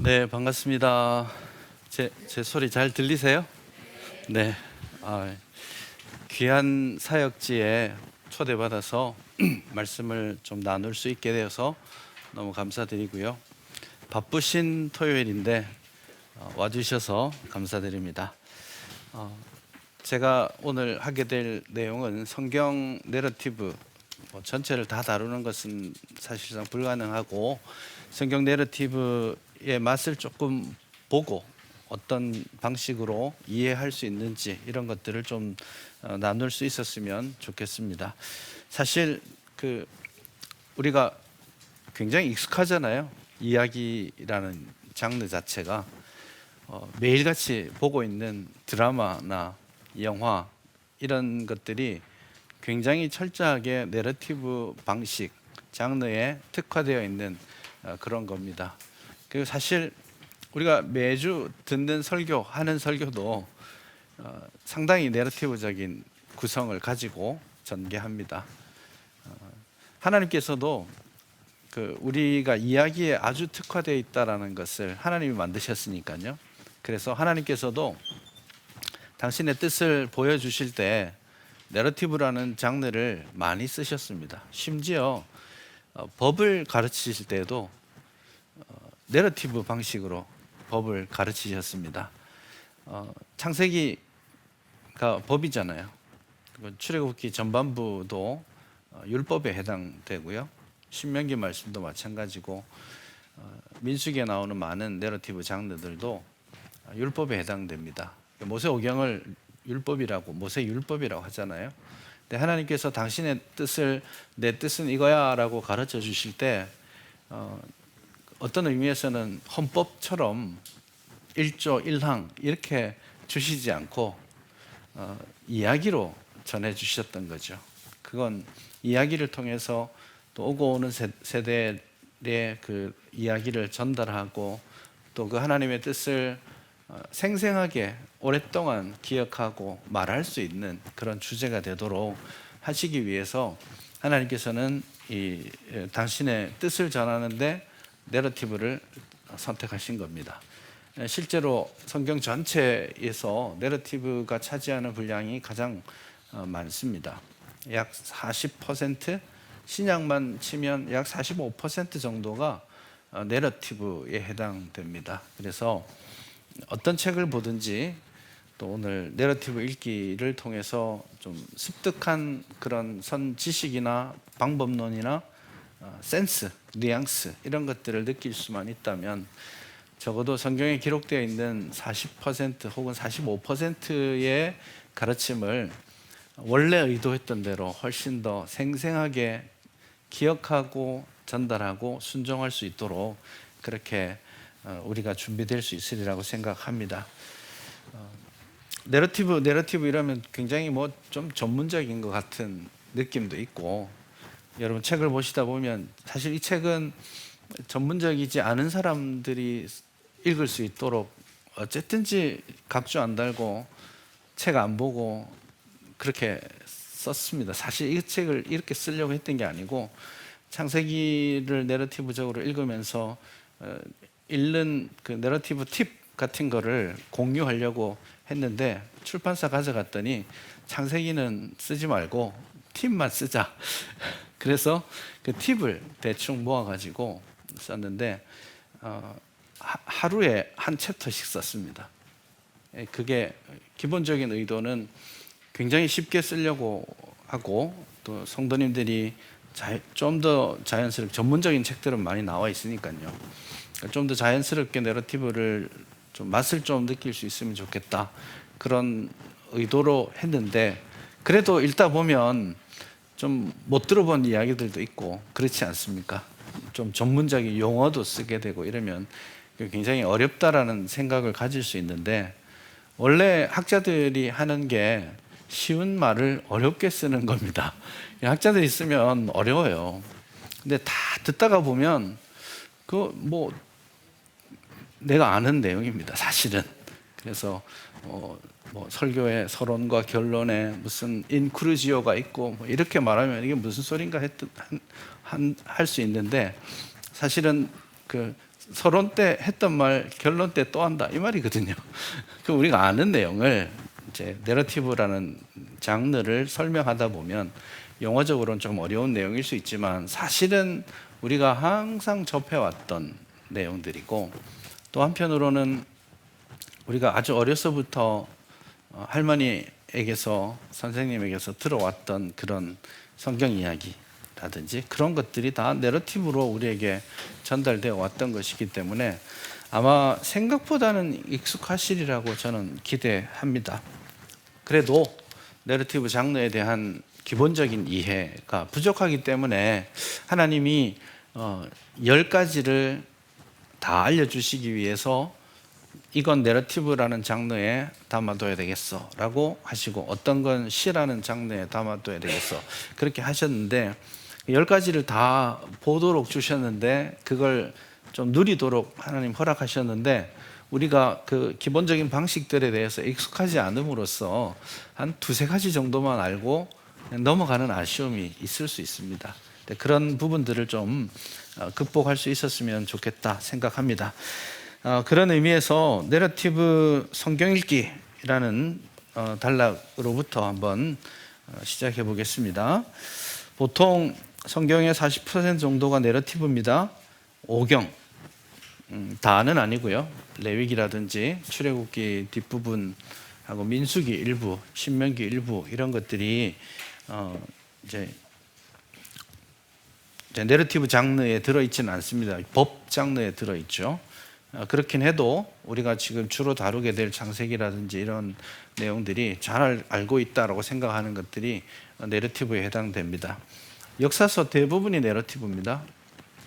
네, 반갑습니다. 제 소리 잘 들리세요? 네. 귀한 사역지에 초대받아서 말씀을 좀 나눌 수 있게 되어서 너무 감사드리고요. 바쁘신 토요일인데 와주셔서 감사드립니다. 제가 오늘 하게 될 내용은 성경 내러티브, 전체를 다 다루는 것은 사실상 불가능하고 성경 내러티브의 맛을 조금 보고 어떤 방식으로 이해할 수 있는지 이런 것들을 좀 나눌 수 있었으면 좋겠습니다. 사실 우리가 굉장히 익숙하잖아요. 이야기라는 장르 자체가 매일같이 보고 있는 드라마나 영화 이런 것들이 굉장히 철저하게 내러티브 방식, 장르에 특화되어 있는 그런 겁니다. 그리고 사실 우리가 매주 듣는 설교, 하는 설교도 상당히 내러티브적인 구성을 가지고 전개합니다. 하나님께서도 우리가 이야기에 아주 특화되어 있다는 것을 하나님이 만드셨으니까요. 그래서 하나님께서도 당신의 뜻을 보여주실 때 내러티브라는 장르를 많이 쓰셨습니다. 심지어 법을 가르치실 때도 내러티브 방식으로 법을 가르치셨습니다. 창세기가 법이잖아요. 출애굽기 전반부도 율법에 해당되고요. 신명기 말씀도 마찬가지고 민수기에 나오는 많은 내러티브 장르들도 율법에 해당됩니다. 모세오경을 율법이라고, 모세율법이라고 하잖아요. 근데 하나님께서 당신의 뜻을, 내 뜻은 이거야라고 가르쳐 주실 때 어떤 의미에서는 헌법처럼 1조 1항 이렇게 주시지 않고 이야기로 전해 주셨던 거죠. 그건 이야기를 통해서 또 오고 오는 세대의 그 이야기를 전달하고 또 그 하나님의 뜻을 생생하게 오랫동안 기억하고 말할 수 있는 그런 주제가 되도록 하시기 위해서 하나님께서는 당신의 뜻을 전하는데 내러티브를 선택하신 겁니다. 실제로 성경 전체에서 내러티브가 차지하는 분량이 가장 많습니다. 약 40%, 신약만 치면 약 45% 정도가 내러티브에 해당됩니다. 그래서 어떤 책을 보든지 또 오늘 내러티브 읽기를 통해서 좀 습득한 그런 지식이나 방법론이나 센스, 뉘앙스 이런 것들을 느낄 수만 있다면 적어도 성경에 기록되어 있는 40% 혹은 45%의 가르침을 원래 의도했던 대로 훨씬 더 생생하게 기억하고 전달하고 순종할 수 있도록 그렇게 우리가 준비될 수 있으리라고 생각합니다. 내러티브 이러면 굉장히 좀 전문적인 것 같은 느낌도 있고, 여러분 책을 보시다 보면 사실 이 책은 전문적이지 않은 사람들이 읽을 수 있도록 어쨌든지 각주 안 달고 책 안 보고 그렇게 썼습니다. 사실 이 책을 이렇게 쓰려고 했던 게 아니고 창세기를 내러티브적으로 읽으면서 읽는 그 내러티브 팁 같은 거를 공유하려고 했는데 출판사 가져갔더니 창세기는 쓰지 말고 팁만 쓰자. 그래서 그 팁을 대충 모아가지고 썼는데 하루에 한 챕터씩 썼습니다. 그게 기본적인 의도는 굉장히 쉽게 쓰려고 하고 또 성도님들이 좀 더 자연스럽게, 전문적인 책들은 많이 나와 있으니까요. 좀 더 자연스럽게 내러티브를 좀 맛을 좀 느낄 수 있으면 좋겠다, 그런 의도로 했는데 그래도 읽다 보면 좀 못 들어본 이야기들도 있고 그렇지 않습니까? 좀 전문적인 용어도 쓰게 되고 이러면 굉장히 어렵다라는 생각을 가질 수 있는데, 원래 학자들이 하는 게 쉬운 말을 어렵게 쓰는 겁니다. 학자들이 쓰면 어려워요. 근데 다 듣다가 보면 내가 아는 내용입니다, 사실은. 그래서 설교의 서론과 결론에 무슨 인크루지오가 있고 이렇게 말하면 이게 무슨 소린가 할 수 있는데, 사실은 서론 때 했던 말 결론 때 또 한다 이 말이거든요. 그 우리가 아는 내용을 이제 내러티브라는 장르를 설명하다 보면 용어적으로는 좀 어려운 내용일 수 있지만 사실은 우리가 항상 접해왔던 내용들이고, 또 한편으로는 우리가 아주 어려서부터 할머니에게서 선생님에게서 들어왔던 그런 성경 이야기라든지 그런 것들이 다 내러티브로 우리에게 전달되어 왔던 것이기 때문에 아마 생각보다는 익숙하시리라고 저는 기대합니다. 그래도 내러티브 장르에 대한 기본적인 이해가 부족하기 때문에 하나님이 10가지를 다 알려주시기 위해서 이건 내러티브라는 장르에 담아둬야 되겠어 라고 하시고, 어떤 건 시라는 장르에 담아둬야 되겠어 그렇게 하셨는데, 10가지를 다 보도록 주셨는데 그걸 좀 누리도록 하나님 허락하셨는데, 우리가 그 기본적인 방식들에 대해서 익숙하지 않음으로써 한 2-3가지 정도만 알고 그냥 넘어가는 아쉬움이 있을 수 있습니다. 그런 부분들을 좀 극복할 수 있었으면 좋겠다 생각합니다. 그런 의미에서 내러티브 성경 읽기라는 단락으로부터 한번 시작해 보겠습니다. 보통 성경의 40% 정도가 내러티브입니다. 5경 다는 아니고요. 레위기라든지 출애굽기 뒷부분하고 민수기 일부, 신명기 일부 이런 것들이 이제 내러티브 장르에 들어있지는 않습니다. 법 장르에 들어있죠. 그렇긴 해도 우리가 지금 주로 다루게 될 창세기라든지 이런 내용들이 잘 알고 있다라고 생각하는 것들이 내러티브에 해당됩니다. 역사서 대부분이 내러티브입니다.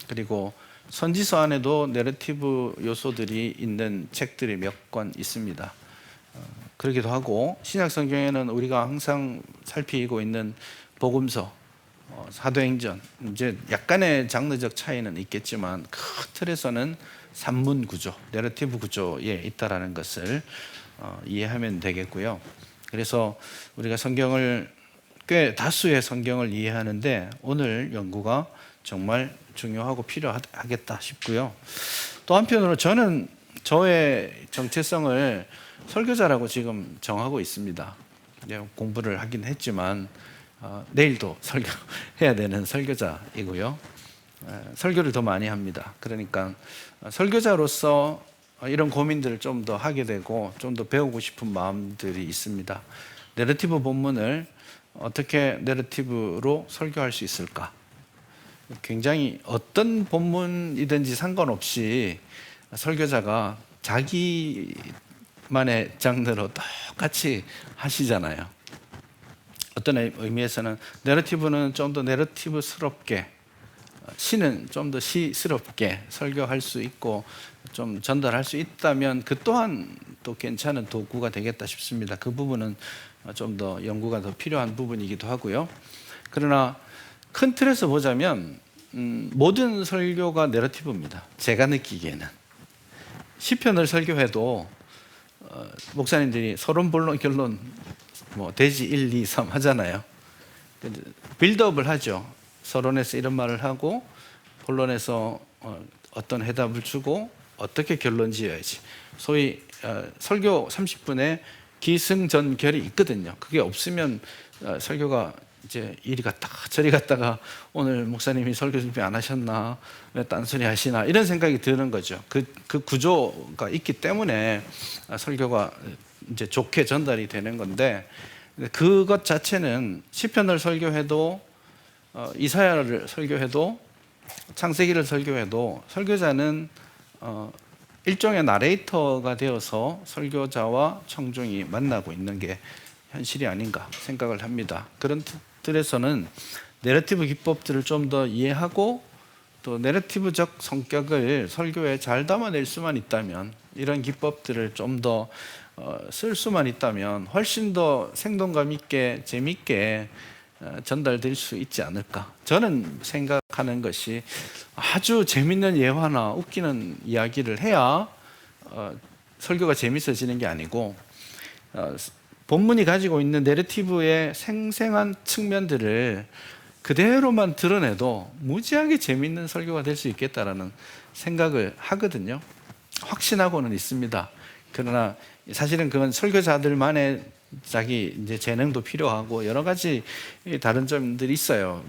그리고 선지서 안에도 내러티브 요소들이 있는 책들이 몇 권 있습니다. 그러기도 하고, 신약 성경에는 우리가 항상 살피고 있는 복음서, 사도행전, 이제 약간의 장르적 차이는 있겠지만 큰 틀에서는 산문 구조, 내러티브 구조에 있다라는 것을 이해하면 되겠고요. 그래서 우리가 성경을 꽤 다수의 성경을 이해하는데 오늘 연구가 정말 중요하고 필요하겠다 싶고요. 또 한편으로 저는 저의 정체성을 설교자라고 지금 정하고 있습니다. 공부를 하긴 했지만 내일도 설교해야 되는 설교자이고요. 설교를 더 많이 합니다. 그러니까 설교자로서 이런 고민들을 좀 더 하게 되고 좀 더 배우고 싶은 마음들이 있습니다. 내러티브 본문을 어떻게 내러티브로 설교할 수 있을까? 굉장히 어떤 본문이든지 상관없이 설교자가 자기만의 장르로 똑같이 하시잖아요. 어떤 의미에서는 내러티브는 좀 더 내러티브스럽게, 시는 좀 더 시스럽게 설교할 수 있고 좀 전달할 수 있다면 그 또한 또 괜찮은 도구가 되겠다 싶습니다. 그 부분은 좀 더 연구가 더 필요한 부분이기도 하고요. 그러나 큰 틀에서 보자면 모든 설교가 내러티브입니다. 제가 느끼기에는 시편을 설교해도 목사님들이 서론, 본론, 결론 대지 1, 2, 3 하잖아요. 빌드업을 하죠. 서론에서 이런 말을 하고 본론에서 어떤 해답을 주고 어떻게 결론 지어야지. 소위 설교 30분에 기승전결이 있거든요. 그게 없으면 설교가 이제 이리 갔다가 저리 갔다가 오늘 목사님이 설교 준비 안 하셨나, 왜 딴소리 하시나 이런 생각이 드는 거죠. 그 구조가 있기 때문에 설교가 이제 좋게 전달이 되는 건데, 그것 자체는 시편을 설교해도 이사야를 설교해도 창세기를 설교해도 설교자는 일종의 나레이터가 되어서 설교자와 청중이 만나고 있는 게 현실이 아닌가 생각을 합니다. 그런 틀에서는 내러티브 기법들을 좀 더 이해하고 또 내러티브적 성격을 설교에 잘 담아낼 수만 있다면, 이런 기법들을 좀 더 쓸 수만 있다면 훨씬 더 생동감 있게 재미있게 전달될 수 있지 않을까. 저는 생각하는 것이 아주 재밌는 예화나 웃기는 이야기를 해야 설교가 재밌어지는 게 아니고, 본문이 가지고 있는 내러티브의 생생한 측면들을 그대로만 드러내도 무지하게 재밌는 설교가 될 수 있겠다라는 생각을 하거든요. 확신하고는 있습니다. 그러나 사실은 그건 설교자들만의 자기 이제 재능도 필요하고 여러 가지 다른 점들이 있어요.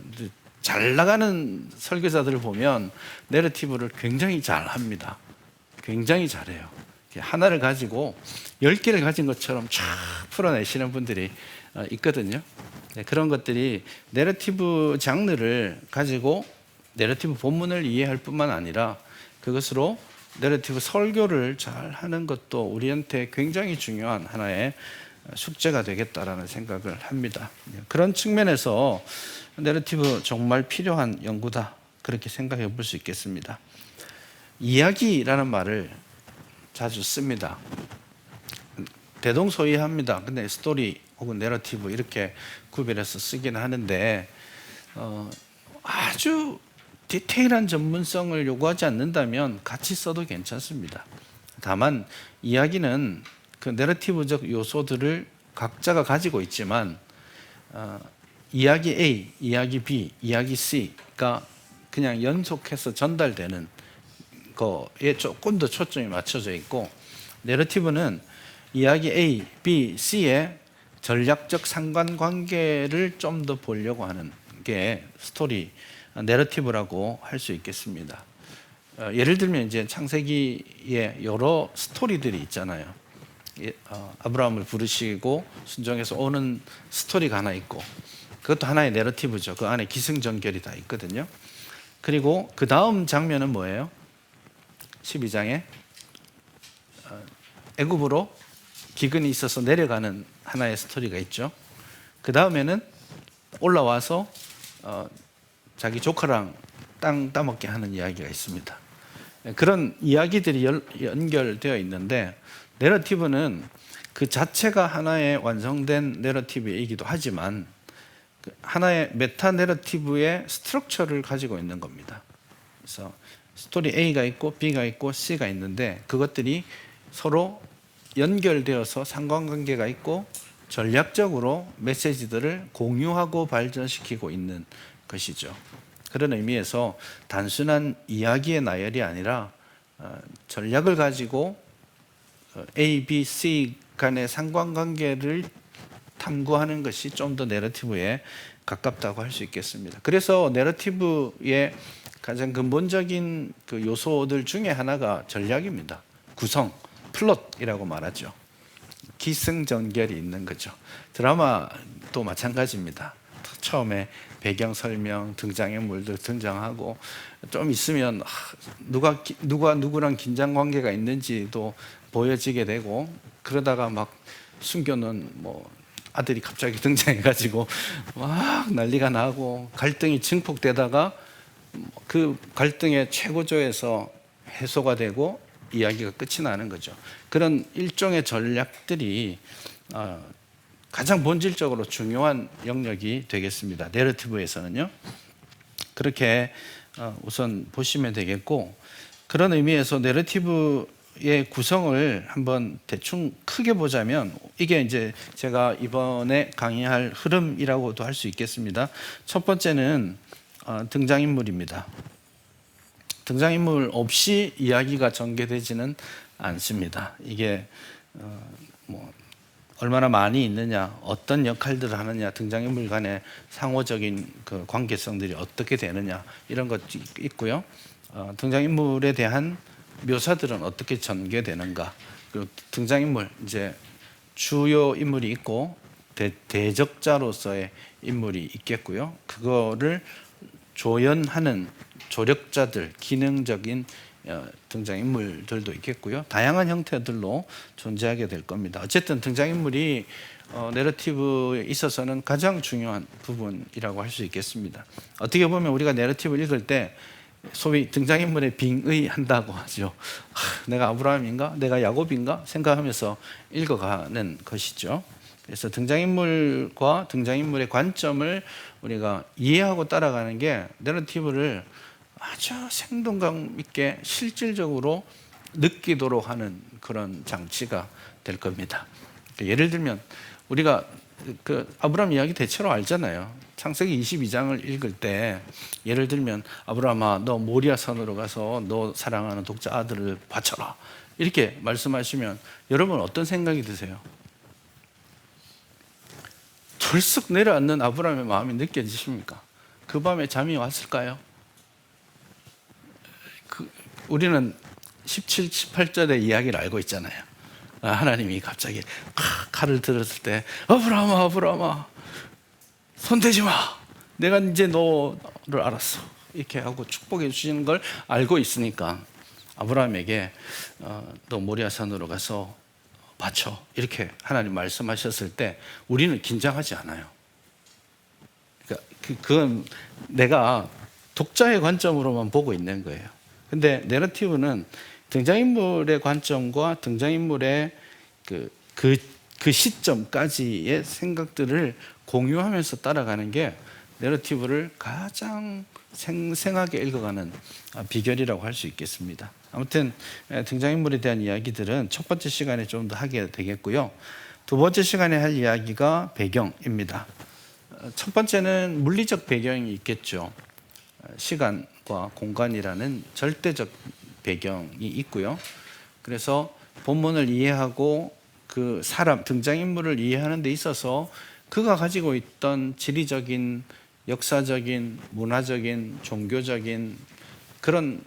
잘 나가는 설교자들을 보면 내러티브를 굉장히 잘 합니다. 굉장히 잘해요. 하나를 가지고 10개를 가진 것처럼 쫙 풀어내시는 분들이 있거든요. 그런 것들이 내러티브 장르를 가지고 내러티브 본문을 이해할 뿐만 아니라 그것으로 내러티브 설교를 잘 하는 것도 우리한테 굉장히 중요한 하나의 숙제가 되겠다라는 생각을 합니다. 그런 측면에서 내러티브 정말 필요한 연구다, 그렇게 생각해 볼 수 있겠습니다. 이야기라는 말을 자주 씁니다. 대동소이합니다. 근데 스토리 혹은 내러티브 이렇게 구별해서 쓰기는 하는데 아주 디테일한 전문성을 요구하지 않는다면 같이 써도 괜찮습니다. 다만 이야기는 그 내러티브적 요소들을 각자가 가지고 있지만 이야기 A, 이야기 B, 이야기 C가 그냥 연속해서 전달되는 거에 조금 더 초점이 맞춰져 있고, 내러티브는 이야기 A, B, C의 전략적 상관관계를 좀 더 보려고 하는 게 스토리, 내러티브라고 할 수 있겠습니다. 예를 들면 이제 창세기에 여러 스토리들이 있잖아요. 아브라함을 부르시고 순종해서 오는 스토리가 하나 있고, 그것도 하나의 내러티브죠. 그 안에 기승전결이 다 있거든요. 그리고 그 다음 장면은 뭐예요? 12장에 애굽으로 기근이 있어서 내려가는 하나의 스토리가 있죠. 그 다음에는 올라와서 자기 조카랑 땅 따먹게 하는 이야기가 있습니다. 그런 이야기들이 연결되어 있는데, 내러티브는 그 자체가 하나의 완성된 내러티브이기도 하지만 하나의 메타 내러티브의 스트럭처를 가지고 있는 겁니다. 그래서 스토리 A가 있고 B가 있고 C가 있는데 그것들이 서로 연결되어서 상관관계가 있고 전략적으로 메시지들을 공유하고 발전시키고 있는 것이죠. 그런 의미에서 단순한 이야기의 나열이 아니라 전략을 가지고 A, B, C 간의 상관관계를 탐구하는 것이 좀 더 내러티브에 가깝다고 할 수 있겠습니다. 그래서 내러티브의 가장 근본적인 그 요소들 중에 하나가 전략입니다. 구성, 플롯이라고 말하죠. 기승전결이 있는 거죠. 드라마도 마찬가지입니다. 처음에 배경 설명, 등장인물들 등장하고 좀 있으면 누가 누구랑 긴장 관계가 있는지도 보여지게 되고, 그러다가 막 숨겨놓은 아들이 갑자기 등장해가지고 막 난리가 나고 갈등이 증폭되다가 그 갈등의 최고조에서 해소가 되고 이야기가 끝이 나는 거죠. 그런 일종의 전략들이 가장 본질적으로 중요한 영역이 되겠습니다. 내러티브에서는요. 그렇게 우선 보시면 되겠고, 그런 의미에서 내러티브의 구성을 한번 대충 크게 보자면 이게 이제 제가 이번에 강의할 흐름이라고도 할 수 있겠습니다. 첫 번째는 등장인물입니다. 등장인물 없이 이야기가 전개되지는 않습니다. 이게 얼마나 많이 있느냐, 어떤 역할들을 하느냐, 등장인물 간의 상호적인 그 관계성들이 어떻게 되느냐, 이런 것도 있고요. 등장인물에 대한 묘사들은 어떻게 전개되는가, 그리고 등장인물, 이제 주요 인물이 있고 대적자로서의 인물이 있겠고요. 그거를 조연하는 조력자들, 기능적인 등장인물들도 있겠고요. 다양한 형태들로 존재하게 될 겁니다. 어쨌든 등장인물이 내러티브에 있어서는 가장 중요한 부분이라고 할 수 있겠습니다. 어떻게 보면 우리가 내러티브를 읽을 때 소위 등장인물에 빙의한다고 하죠. 내가 아브라함인가? 내가 야곱인가? 생각하면서 읽어가는 것이죠. 그래서 등장인물과 등장인물의 관점을 우리가 이해하고 따라가는 게 내러티브를 아주 생동감 있게 실질적으로 느끼도록 하는 그런 장치가 될 겁니다. 예를 들면 우리가 그 아브라함 이야기 대체로 알잖아요. 창세기 22장을 읽을 때 예를 들면 아브라함아 너 모리아 산으로 가서 너 사랑하는 독자 아들을 바쳐라 이렇게 말씀하시면 여러분 어떤 생각이 드세요? 털썩 내려앉는 아브라함의 마음이 느껴지십니까? 그 밤에 잠이 왔을까요? 우리는 17, 18절의 이야기를 알고 있잖아요. 하나님이 갑자기 칼을 들었을 때 아브라함아 아브라함아 손대지 마 내가 이제 너를 알았어 이렇게 하고 축복해 주시는 걸 알고 있으니까 아브라함에게 너 모리아산으로 가서 바쳐 이렇게 하나님 말씀하셨을 때 우리는 긴장하지 않아요. 그러니까 그건 내가 독자의 관점으로만 보고 있는 거예요. 근데 내러티브는 등장인물의 관점과 등장인물의 그 시점까지의 생각들을 공유하면서 따라가는 게 내러티브를 가장 생생하게 읽어가는 비결이라고 할 수 있겠습니다. 아무튼 등장인물에 대한 이야기들은 첫 번째 시간에 좀 더 하게 되겠고요. 두 번째 시간에 할 이야기가 배경입니다. 첫 번째는 물리적 배경이 있겠죠. 시간과 공간이라는 절대적 배경이 있고요. 그래서 본문을 이해하고 그 사람, 등장인물을 이해하는 데 있어서 그가 가지고 있던 지리적인, 역사적인, 문화적인, 종교적인 그런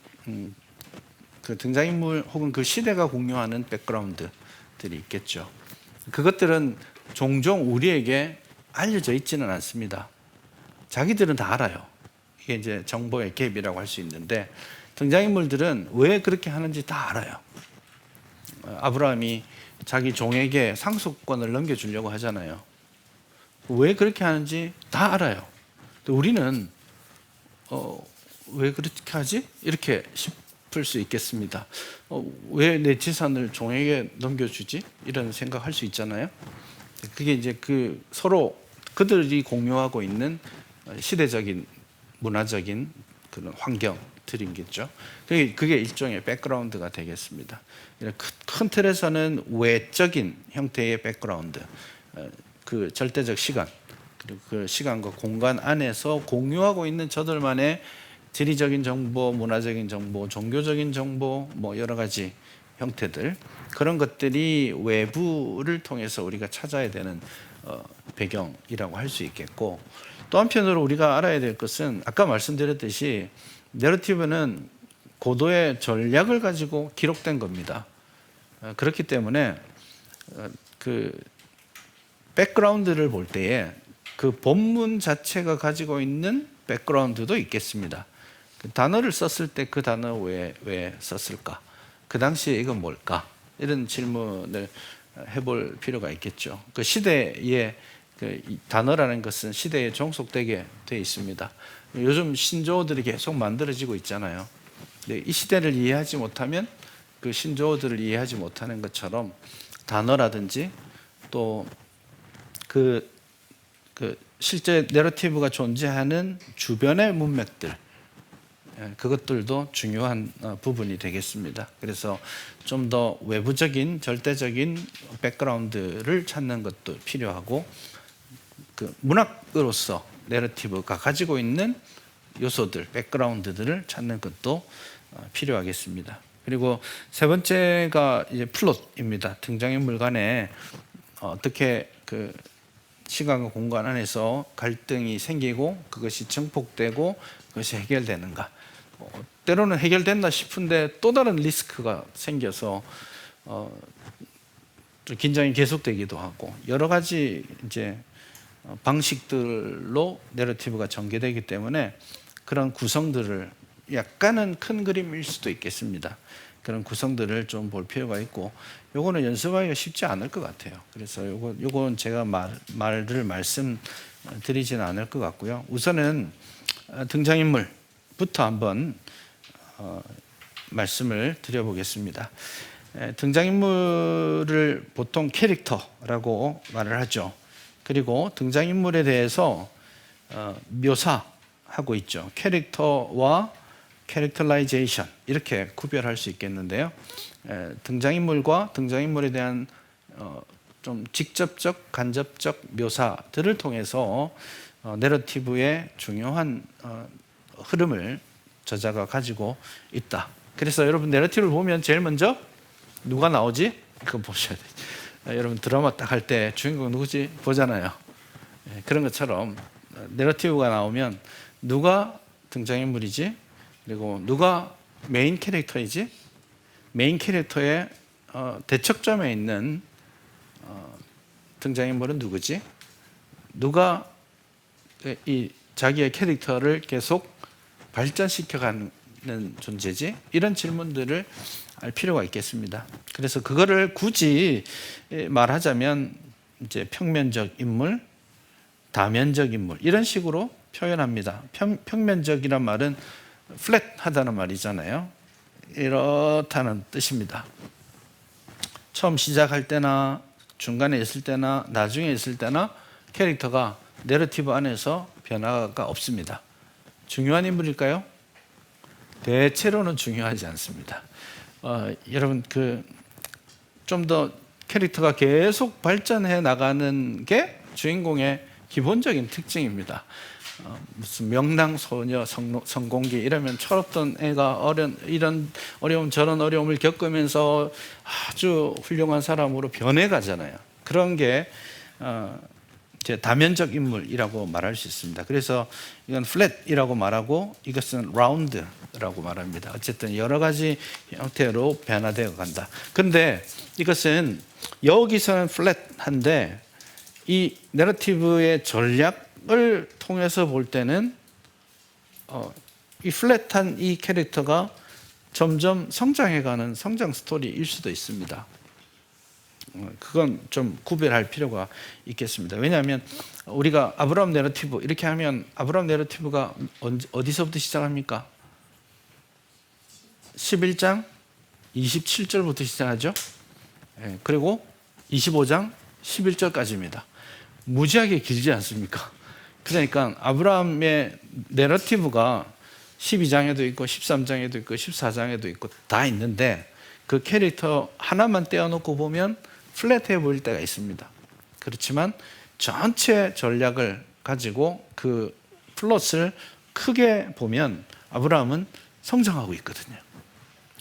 그 등장인물 혹은 그 시대가 공유하는 백그라운드들이 있겠죠. 그것들은 종종 우리에게 알려져 있지는 않습니다. 자기들은 다 알아요. 이게 이제 정보의 갭이라고 할 수 있는데 등장인물들은 왜 그렇게 하는지 다 알아요. 아브라함이 자기 종에게 상속권을 넘겨주려고 하잖아요. 왜 그렇게 하는지 다 알아요. 우리는 왜 그렇게 하지? 이렇게 싶을 수 있겠습니다. 왜 내 재산을 종에게 넘겨주지? 이런 생각할 수 있잖아요. 그게 이제 서로 그들이 공유하고 있는 시대적인 문화적인 그런 환경들이겠죠. 그게 일종의 백그라운드가 되겠습니다. 큰 틀에서는 외적인 형태의 백그라운드, 그 절대적 시간, 그리고 그 시간과 공간 안에서 공유하고 있는 저들만의 지리적인 정보, 문화적인 정보, 종교적인 정보, 뭐 여러 가지 형태들, 그런 것들이 외부를 통해서 우리가 찾아야 되는 배경이라고 할 수 있겠고, 또 한편으로 우리가 알아야 될 것은 아까 말씀드렸듯이 내러티브는 고도의 전략을 가지고 기록된 겁니다. 그렇기 때문에 그 백그라운드를 볼 때에 그 본문 자체가 가지고 있는 백그라운드도 있겠습니다. 그 단어를 썼을 때 그 단어 왜 썼을까? 그 당시에 이건 뭘까? 이런 질문을 해볼 필요가 있겠죠. 그 시대의 그 단어라는 것은 시대에 종속되게 되어 있습니다. 요즘 신조어들이 계속 만들어지고 있잖아요. 근데 이 시대를 이해하지 못하면 그 신조어들을 이해하지 못하는 것처럼 단어라든지 또 그 실제 내러티브가 존재하는 주변의 문맥들, 그것들도 중요한 부분이 되겠습니다. 그래서 좀 더 외부적인 절대적인 백그라운드를 찾는 것도 필요하고, 그 문학으로서 내러티브가 가지고 있는 요소들, 백그라운드들을 찾는 것도 필요하겠습니다. 그리고 세 번째가 이제 플롯입니다. 등장인물 간에 어떻게 그 시간과 공간 안에서 갈등이 생기고 그것이 증폭되고 그것이 해결되는가. 때로는 해결된다 싶은데 또 다른 리스크가 생겨서 좀 긴장이 계속되기도 하고, 여러 가지 이제 방식들로 내러티브가 전개되기 때문에 그런 구성들을, 약간은 큰 그림일 수도 있겠습니다. 그런 구성들을 좀 볼 필요가 있고, 요거는 연습하기가 쉽지 않을 것 같아요. 그래서 요건 제가 말을 말씀드리지는 않을 것 같고요. 우선은 등장인물부터 한번 말씀을 드려보겠습니다. 등장인물을 보통 캐릭터라고 말을 하죠. 그리고 등장인물에 대해서 묘사하고 있죠. 캐릭터와 캐릭터라이제이션, 이렇게 구별할 수 있겠는데요. 등장인물과 등장인물에 대한 좀 직접적, 간접적 묘사들을 통해서 내러티브의 중요한 흐름을 저자가 가지고 있다. 그래서 여러분 내러티브를 보면 제일 먼저 누가 나오지? 그거 보셔야 돼요. 여러분 드라마 딱 할 때 주인공 누구지? 보잖아요. 그런 것처럼 내러티브가 나오면 누가 등장인물이지? 그리고 누가 메인 캐릭터이지? 메인 캐릭터의 대척점에 있는 등장인물은 누구지? 누가 이 자기의 캐릭터를 계속 발전시켜가는 존재지? 이런 질문들을 알 필요가 있겠습니다. 그래서 그거를 굳이 말하자면 이제 평면적 인물, 다면적 인물 이런 식으로 표현합니다. 평면적이란 말은 플랫하다는 말이잖아요. 이렇다는 뜻입니다. 처음 시작할 때나 중간에 있을 때나 나중에 있을 때나 캐릭터가 내러티브 안에서 변화가 없습니다. 중요한 인물일까요? 대체로는 중요하지 않습니다. 여러분 좀 더 캐릭터가 계속 발전해 나가는 게 주인공의 기본적인 특징입니다. 무슨 명랑소녀 성공기 이러면 철없던 애가 이런 어려움 저런 어려움을 겪으면서 아주 훌륭한 사람으로 변해가잖아요. 그런 게 이제 다면적 인물이라고 말할 수 있습니다. 그래서 이건 플랫이라고 말하고 이것은 라운드라고 말합니다. 어쨌든 여러 가지 형태로 변화되어 간다. 그런데 이것은 여기서는 플랫한데 이 내러티브의 전략을 통해서 볼 때는 이 플랫한 이 캐릭터가 점점 성장해가는 성장 스토리일 수도 있습니다. 그건 좀 구별할 필요가 있겠습니다. 왜냐하면 우리가 아브라함 내러티브 이렇게 하면 아브라함 내러티브가 어디서부터 시작합니까? 11장 27절부터 시작하죠. 그리고 25장 11절까지입니다. 무지하게 길지 않습니까? 그러니까 아브라함의 내러티브가 12장에도 있고 13장에도 있고 14장에도 있고 다 있는데 그 캐릭터 하나만 떼어놓고 보면 플랫해 보일 때가 있습니다. 그렇지만 전체 전략을 가지고 그 플롯을 크게 보면 아브라함은 성장하고 있거든요.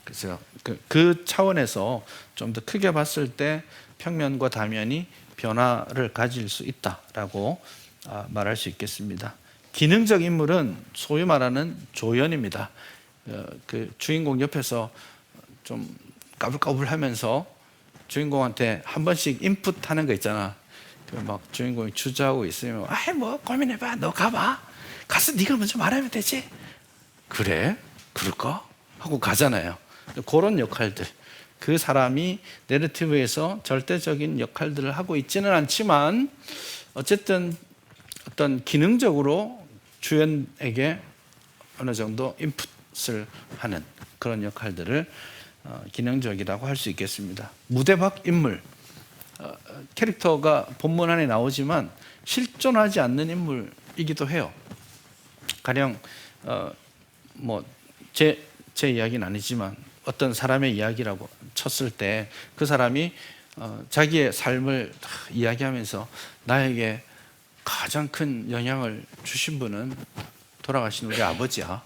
그래서 그 차원에서 좀 더 크게 봤을 때 평면과 다면이 변화를 가질 수 있다라고 말할 수 있겠습니다. 기능적 인물은 소위 말하는 조연입니다. 그 주인공 옆에서 좀 까불까불하면서 주인공한테 한 번씩 인풋하는 거 있잖아. 막 주인공이 주저하고 있으면 아이 뭐 고민해봐, 너 가봐, 가서 네가 먼저 말하면 되지. 그래? 그럴까? 하고 가잖아요. 그런 역할들. 그 사람이 내러티브에서 절대적인 역할들을 하고 있지는 않지만 어쨌든 어떤 기능적으로 주연에게 어느 정도 인풋을 하는 그런 역할들을 기능적이라고 할 수 있겠습니다. 무대 밖 인물, 캐릭터가 본문 안에 나오지만 실존하지 않는 인물이기도 해요. 가령 제 이야기는 아니지만 어떤 사람의 이야기라고 쳤을 때 그 사람이 자기의 삶을 이야기하면서 나에게 가장 큰 영향을 주신 분은 돌아가신 우리 아버지야.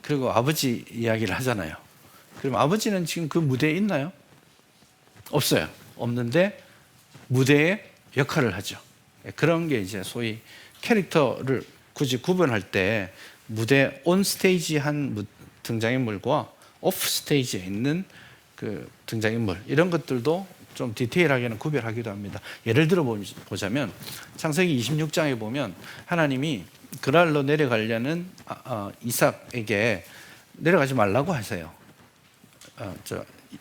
그리고 아버지 이야기를 하잖아요. 그럼 아버지는 지금 그 무대에 있나요? 없어요. 없는데 무대에 역할을 하죠. 그런 게 이제 소위 캐릭터를 굳이 구분할 때 무대 온 스테이지 한 등장인물과 오프 스테이지에 있는 그 등장인물 이런 것들도 좀 디테일하게는 구별하기도 합니다. 예를 들어 보자면 창세기 26장에 보면 하나님이 그랄로 내려가려는 이삭에게 내려가지 말라고 하세요.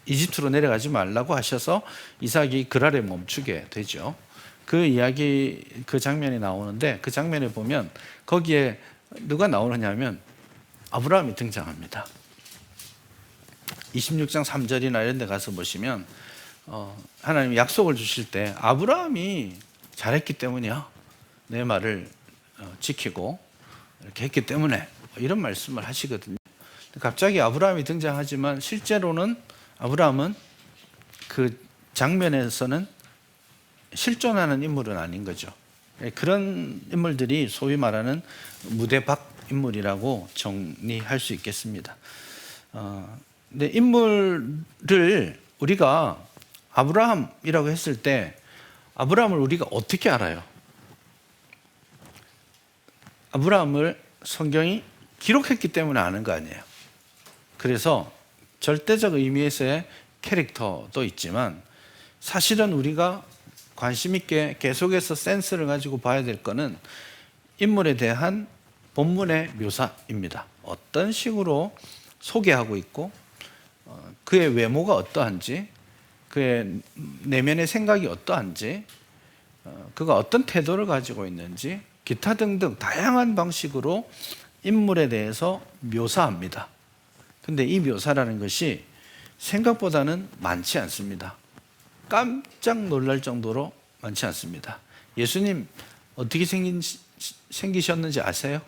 이집트로 내려가지 말라고 하셔서 이삭이 그랄에 멈추게 되죠. 그 이야기 그 장면이 나오는데 그 장면에 보면 거기에 누가 나오느냐면 아브라함이 등장합니다. 26장 3절이나 이런 데 가서 보시면 하나님이 약속을 주실 때 아브라함이 잘했기 때문이야. 내 말을 지키고 이렇게 했기 때문에 이런 말씀을 하시거든요. 갑자기 아브라함이 등장하지만 실제로는 아브라함은 그 장면에서는 실존하는 인물은 아닌 거죠. 그런 인물들이 소위 말하는 무대 밖 인물이라고 정리할 수 있겠습니다. 근데 인물을 우리가 아브라함이라고 했을 때 아브라함을 우리가 어떻게 알아요? 아브라함을 성경이 기록했기 때문에 아는 거 아니에요. 그래서 절대적 의미에서의 캐릭터도 있지만 사실은 우리가 관심 있게 계속해서 센스를 가지고 봐야 될 거는 인물에 대한 본문의 묘사입니다. 어떤 식으로 소개하고 있고 그의 외모가 어떠한지, 그의 내면의 생각이 어떠한지, 그가 어떤 태도를 가지고 있는지 기타 등등 다양한 방식으로 인물에 대해서 묘사합니다. 근데 이 묘사라는 것이 생각보다는 많지 않습니다. 깜짝 놀랄 정도로 많지 않습니다. 예수님 어떻게 생기셨는지 아세요?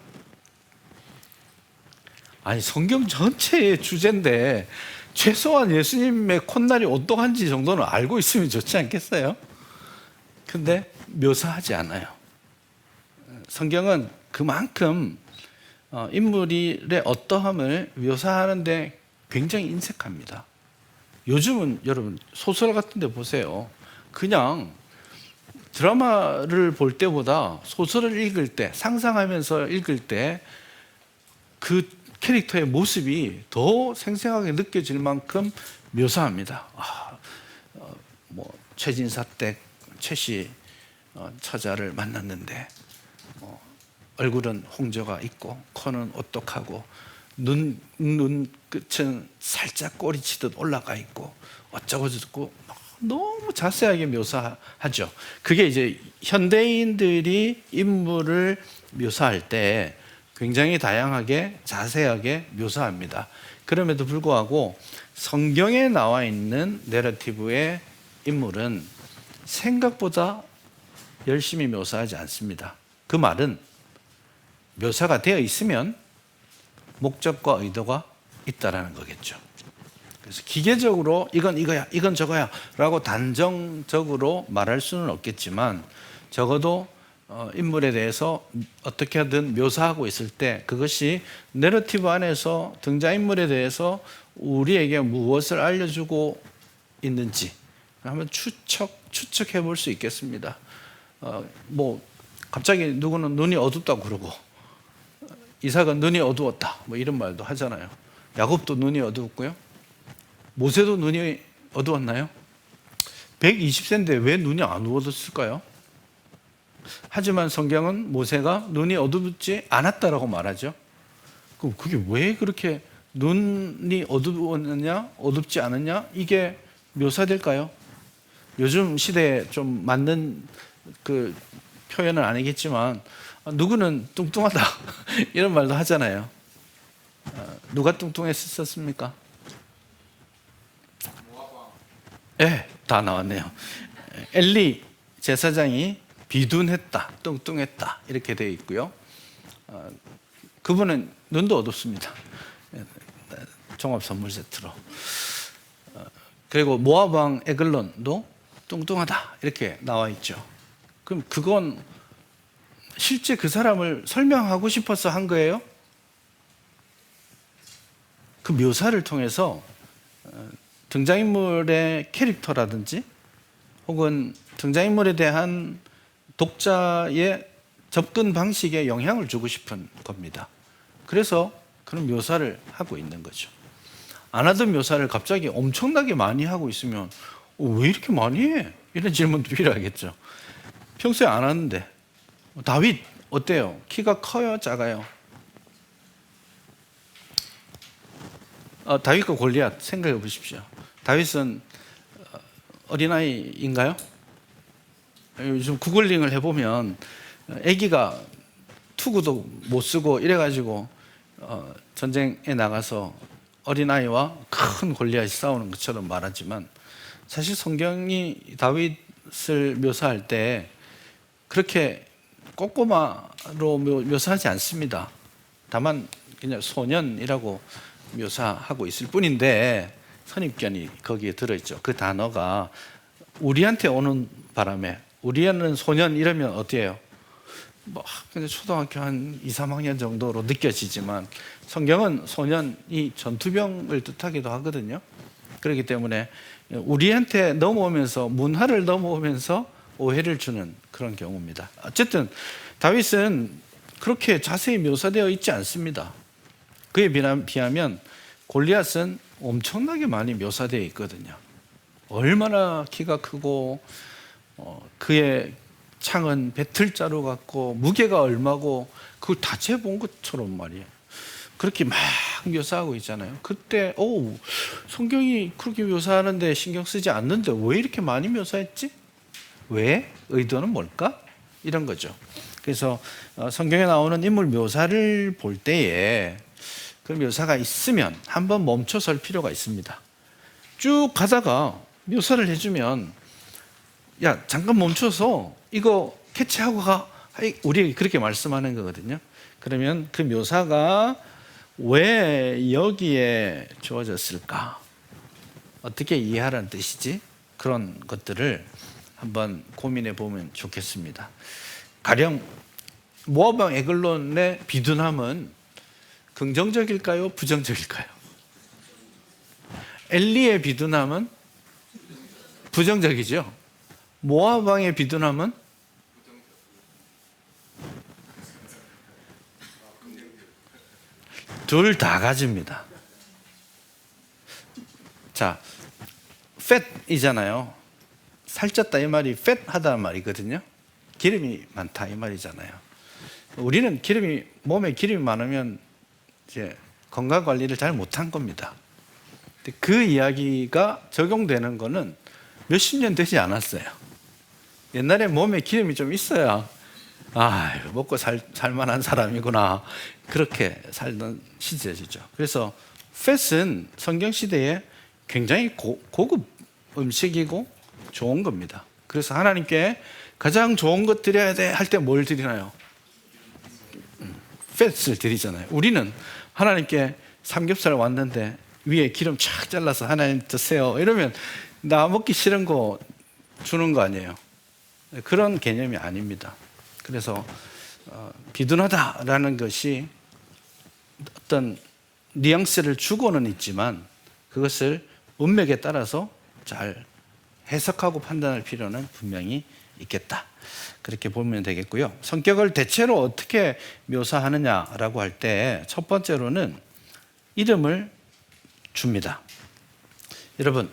아니, 성경 전체의 주제인데 최소한 예수님의 콧날이 어떠한지 정도는 알고 있으면 좋지 않겠어요? 근데 묘사하지 않아요. 성경은 그만큼 인물의 어떠함을 묘사하는데 굉장히 인색합니다. 요즘은 여러분 소설 같은 데 보세요. 그냥 드라마를 볼 때보다 소설을 읽을 때, 상상하면서 읽을 때 그 캐릭터의 모습이 더 생생하게 느껴질 만큼 묘사합니다. 최진사 댁 최씨 처자를 만났는데 얼굴은 홍조가 있고 코는 오똑하고 눈끝은 살짝 꼬리치듯 올라가 있고 어쩌고 저쩌고 너무 자세하게 묘사하죠. 그게 이제 현대인들이 인물을 묘사할 때 굉장히 다양하게 자세하게 묘사합니다. 그럼에도 불구하고 성경에 나와 있는 내러티브의 인물은 생각보다 열심히 묘사하지 않습니다. 그 말은 묘사가 되어 있으면 목적과 의도가 있다라는 거겠죠. 그래서 기계적으로 이건 이거야, 이건 저거야 라고 단정적으로 말할 수는 없겠지만 적어도 인물에 대해서 어떻게 하든 묘사하고 있을 때 그것이 내러티브 안에서 등장인물에 대해서 우리에게 무엇을 알려주고 있는지 한번 추측해 볼 수 있겠습니다. 갑자기 누구는 눈이 어둡다고 그러고 이삭은 눈이 어두웠다 이런 말도 하잖아요. 야곱도 눈이 어두웠고요. 모세도 눈이 어두웠나요? 120세인데 왜 눈이 안 어두웠을까요? 하지만 성경은 모세가 눈이 어둡지 않았다라고 말하죠. 그럼 그게 왜 그렇게 눈이 어두웠느냐, 어둡지 않느냐 이게 묘사될까요? 요즘 시대에 좀 맞는 그 표현은 아니겠지만 누구는 뚱뚱하다 이런 말도 하잖아요. 누가 뚱뚱했었습니까? 네, 다 나왔네요. 엘리 제사장이 비둔했다, 뚱뚱했다 이렇게 되어 있고요. 그분은 눈도 어둡습니다. 종합 선물 세트로. 그리고 모압 왕 에글론도 뚱뚱하다 이렇게 나와 있죠. 그럼 그건 실제 그 사람을 설명하고 싶어서 한 거예요? 그 묘사를 통해서 등장인물의 캐릭터라든지 혹은 등장인물에 대한 독자의 접근 방식에 영향을 주고 싶은 겁니다. 그래서 그런 묘사를 하고 있는 거죠. 안 하던 묘사를 갑자기 엄청나게 많이 하고 있으면 왜 이렇게 많이 해? 이런 질문도 필요하겠죠. 평소에 안 하는데. 다윗 어때요? 키가 커요? 작아요? 다윗과 골리앗 생각해 보십시오. 다윗은 어린아이인가요? 요즘 구글링을 해보면 아기가 투구도 못 쓰고 이래가지고 전쟁에 나가서 어린아이와 큰 골리앗이 싸우는 것처럼 말하지만 사실 성경이 다윗을 묘사할 때 그렇게 꼬꼬마로 묘사하지 않습니다. 다만 그냥 소년이라고 묘사하고 있을 뿐인데 선입견이 거기에 들어있죠. 그 단어가 우리한테 오는 바람에 우리는 소년 이러면 어때요? 뭐 근데 초등학교 한 2, 3학년 정도로 느껴지지만 성경은 소년이 전투병을 뜻하기도 하거든요. 그렇기 때문에 우리한테 넘어오면서 문화를 넘어오면서 오해를 주는 그런 경우입니다. 어쨌든 다윗은 그렇게 자세히 묘사되어 있지 않습니다. 그에 비하면 골리앗은 엄청나게 많이 묘사되어 있거든요. 얼마나 키가 크고 그의 창은 배틀자루 같고 무게가 얼마고 그걸 다 재본 것처럼 말이에요. 그렇게 막 묘사하고 있잖아요. 그때 성경이 그렇게 묘사하는데 신경 쓰지 않는데 왜 이렇게 많이 묘사했지? 왜? 의도는 뭘까? 이런 거죠. 그래서 성경에 나오는 인물 묘사를 볼 때에 그 묘사가 있으면 한번 멈춰 설 필요가 있습니다. 쭉 가다가 묘사를 해주면 야 잠깐 멈춰서 이거 캐치하고 가. 우리 그렇게 말씀하는 거거든요. 그러면 그 묘사가 왜 여기에 주어졌을까? 어떻게 이해하라는 뜻이지? 그런 것들을 한번 고민해 보면 좋겠습니다. 가령 모압 왕 에글론의 비둔함은 긍정적일까요? 부정적일까요? 엘리의 비둔함은 부정적이죠. 모압 왕의 비둔함은 둘 다 가집니다. 자, fat이잖아요. 살쪘다 이 말이 fat하다는 말이거든요. 기름이 많다 이 말이잖아요. 우리는 몸에 기름이 많으면 이제 건강 관리를 잘 못한 겁니다. 근데 그 이야기가 적용되는 거는 몇십 년 되지 않았어요. 옛날에 몸에 기름이 좀 있어야 먹고 살만한 사람이구나 그렇게 살던 시절이죠. 그래서 fat은 성경 시대에 굉장히 고급 음식이고 좋은 겁니다. 그래서 하나님께 가장 좋은 것 드려야 돼 할 때 뭘 드리나요? fat을 드리잖아요. 우리는 하나님께 삼겹살 왔는데 위에 기름 쫙 잘라서 하나님 드세요 이러면 나 먹기 싫은 거 주는 거 아니에요. 그런 개념이 아닙니다. 그래서 비둔하다라는 것이 어떤 뉘앙스를 주고는 있지만 그것을 문맥에 따라서 잘 해석하고 판단할 필요는 분명히 있겠다. 그렇게 보면 되겠고요. 성격을 대체로 어떻게 묘사하느냐라고 할 때 첫 번째로는 이름을 줍니다. 여러분,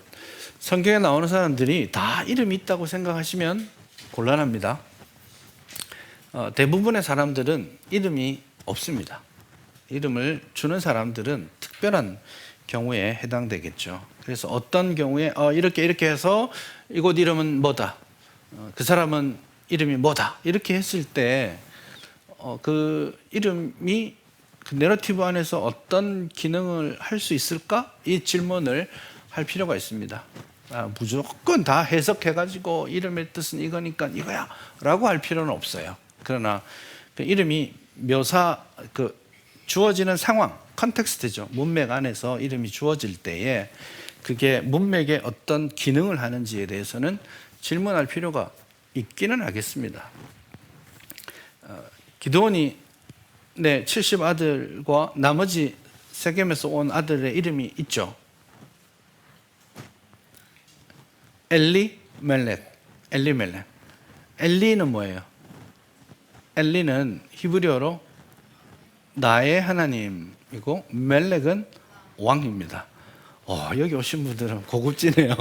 성경에 나오는 사람들이 다 이름이 있다고 생각하시면 곤란합니다. 대부분의 사람들은 이름이 없습니다. 이름을 주는 사람들은 특별한 경우에 해당되겠죠. 그래서 어떤 경우에 이렇게 해서 이곳 이름은 뭐다, 그 사람은 이름이 뭐다 이렇게 했을 때 그 이름이 그 내러티브 안에서 어떤 기능을 할 수 있을까? 이 질문을 할 필요가 있습니다. 무조건 다 해석해가지고 이름의 뜻은 이거니까 이거야 라고 할 필요는 없어요. 그러나 그 이름이 주어지는 상황, 컨텍스트죠. 문맥 안에서 이름이 주어질 때에 그게 문맥에 어떤 기능을 하는지에 대해서는 질문할 필요가 있기는 하겠습니다. 기드온이 70 아들과 나머지 세겜에서 온 아들의 이름이 있죠. 엘리멜렉. 엘리는 뭐예요? 엘리는 히브리어로 나의 하나님이고 멜렉은 왕입니다. 여기 오신 분들은 고급지네요.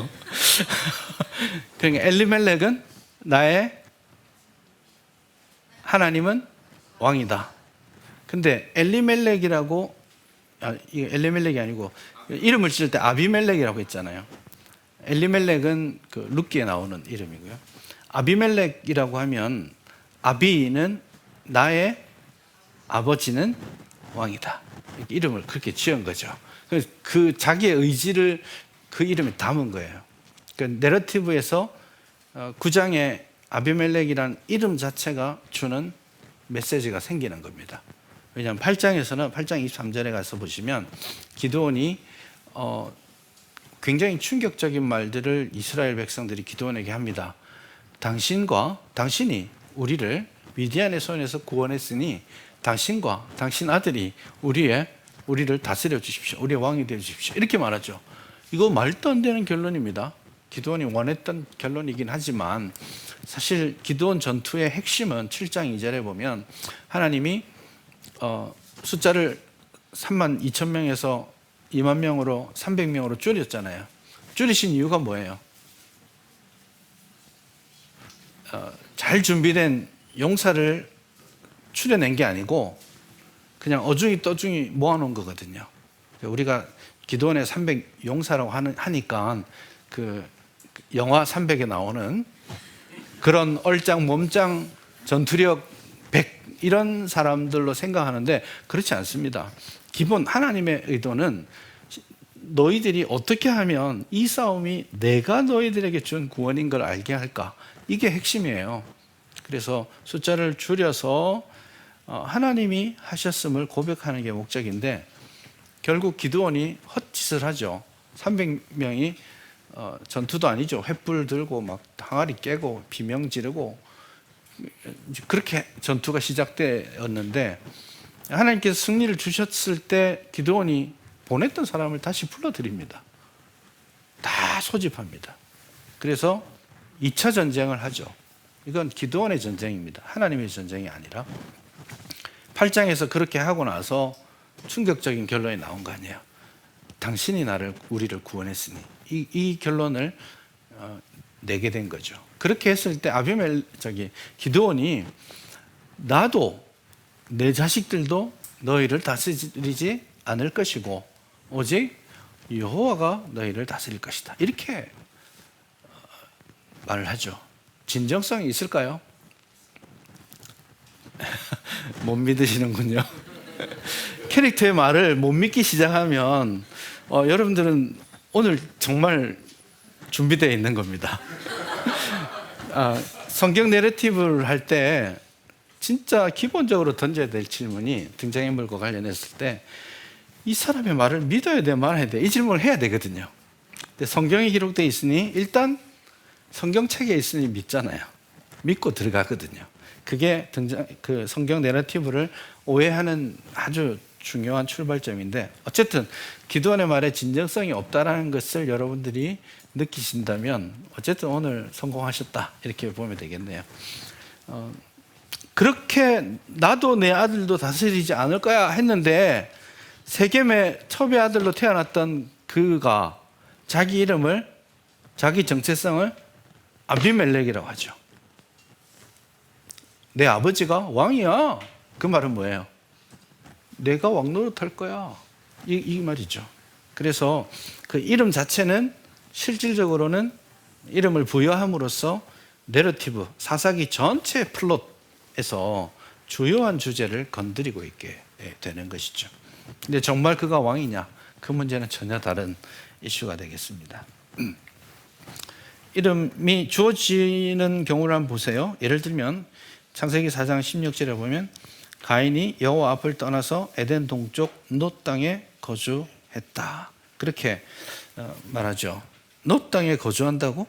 그러니까 엘리멜렉은 나의 하나님은 왕이다. 근데 엘리멜렉이라고 이게 엘리멜렉이 아니고 이름을 지을 때 아비멜렉이라고 했잖아요. 엘리멜렉은 그 룻기에 나오는 이름이고요. 아비멜렉이라고 하면 아비는 나의 아버지는 왕이다. 이름을 그렇게 지은 거죠. 그 자기의 의지를 그 이름에 담은 거예요. 그 내러티브에서 9장에 아비멜렉이라는 이름 자체가 주는 메시지가 생기는 겁니다. 왜냐하면 8장에서는 8장 23절에 가서 보시면 기드온이 굉장히 충격적인 말들을 이스라엘 백성들이 기드온에게 합니다. 당신이 우리를 미디안의 손에서 구원했으니 당신과 당신 아들이 우리를 다스려 주십시오. 우리의 왕이 되어 주십시오. 이렇게 말하죠. 이거 말도 안 되는 결론입니다. 기드온이 원했던 결론이긴 하지만 사실 기드온 전투의 핵심은 7장 2절에 보면 하나님이 숫자를 3만 2천 명에서 2만 명으로 300명으로 줄였잖아요. 줄이신 이유가 뭐예요? 잘 준비된 용사를 추려낸 게 아니고 그냥 어중이 떠중이 모아놓은 거거든요. 우리가 기드온의 300 용사라고 하니까 그 영화 300에 나오는 그런 얼짱 몸짱 전투력 100 이런 사람들로 생각하는데 그렇지 않습니다. 기본 하나님의 의도는 너희들이 어떻게 하면 이 싸움이 내가 너희들에게 준 구원인 걸 알게 할까? 이게 핵심이에요. 그래서 숫자를 줄여서 하나님이 하셨음을 고백하는 게 목적인데 결국 기드온이 헛짓을 하죠. 300명이 전투도 아니죠. 횃불 들고 막 항아리 깨고 비명 지르고 그렇게 전투가 시작되었는데 하나님께서 승리를 주셨을 때 기드온이 보냈던 사람을 다시 불러들입니다. 다 소집합니다. 그래서 2차 전쟁을 하죠. 이건 기드온의 전쟁입니다. 하나님의 전쟁이 아니라 8장에서 그렇게 하고 나서 충격적인 결론이 나온 거 아니에요. 당신이 우리를 구원했으니 이 결론을 내게 된 거죠. 그렇게 했을 때 기드온이 나도 내 자식들도 너희를 다스리지 않을 것이고 오직 여호와가 너희를 다스릴 것이다. 이렇게 말을 하죠. 진정성이 있을까요? 못 믿으시는군요. 캐릭터의 말을 못 믿기 시작하면 여러분들은 오늘 정말 준비되어 있는 겁니다. 성경 내러티브를 할 때 진짜 기본적으로 던져야 될 질문이 등장인물과 관련했을 때 이 사람의 말을 믿어야 돼 말아야 돼 이 질문을 해야 되거든요. 근데 성경에 기록되어 있으니 일단 성경책에 있으니 믿잖아요. 믿고 들어가거든요. 그게 그 성경 내러티브를 오해하는 아주 중요한 출발점인데 어쨌든 기드온의 말에 진정성이 없다라는 것을 여러분들이 느끼신다면 어쨌든 오늘 성공하셨다 이렇게 보면 되겠네요. 그렇게 나도 내 아들도 다스리지 않을 거야 했는데 세겜의 첩의 아들로 태어났던 그가 자기 이름을 자기 정체성을 아비멜렉이라고 하죠. 내 아버지가 왕이야. 그 말은 뭐예요? 내가 왕 노릇할 거야. 이 말이죠. 그래서 그 이름 자체는 실질적으로는 이름을 부여함으로써 내러티브, 사사기 전체 플롯에서 주요한 주제를 건드리고 있게 되는 것이죠. 근데 정말 그가 왕이냐? 그 문제는 전혀 다른 이슈가 되겠습니다. 이름이 주어지는 경우를 한번 보세요. 예를 들면 창세기 4장 16절에 보면 가인이 여호와 앞을 떠나서 에덴 동쪽 놋 땅에 거주했다. 그렇게 말하죠. 놋 땅에 거주한다고?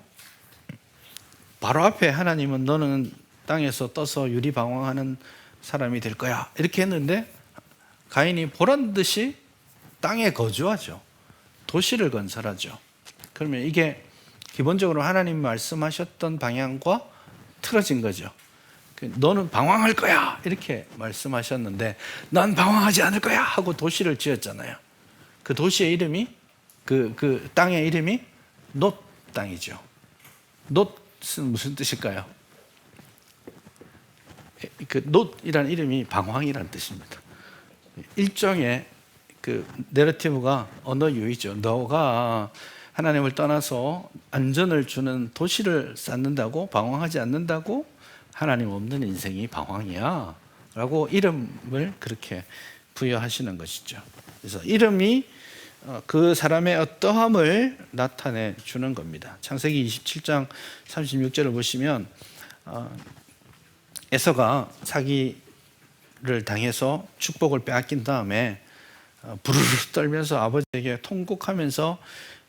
바로 앞에 하나님은 너는 땅에서 떠서 유리방황하는 사람이 될 거야. 이렇게 했는데 가인이 보란 듯이 땅에 거주하죠. 도시를 건설하죠. 그러면 이게 기본적으로 하나님 말씀하셨던 방향과 틀어진 거죠. 너는 방황할 거야 이렇게 말씀하셨는데 난 방황하지 않을 거야 하고 도시를 지었잖아요. 그 도시의 이름이 그 땅의 이름이 놋 땅이죠. 놋은 무슨 뜻일까요? 그 놋이라는 이름이 방황이라는 뜻입니다. 일종의 그 내러티브가 언어 유희죠. 너가 하나님을 떠나서 안전을 주는 도시를 쌓는다고 방황하지 않는다고 하나님 없는 인생이 방황이야 라고 이름을 그렇게 부여하시는 것이죠. 그래서 이름이 그 사람의 어떠함을 나타내 주는 겁니다. 창세기 27장 36절을 보시면 에서가 당해서 축복을 빼앗긴 다음에 부르르 떨면서 아버지에게 통곡하면서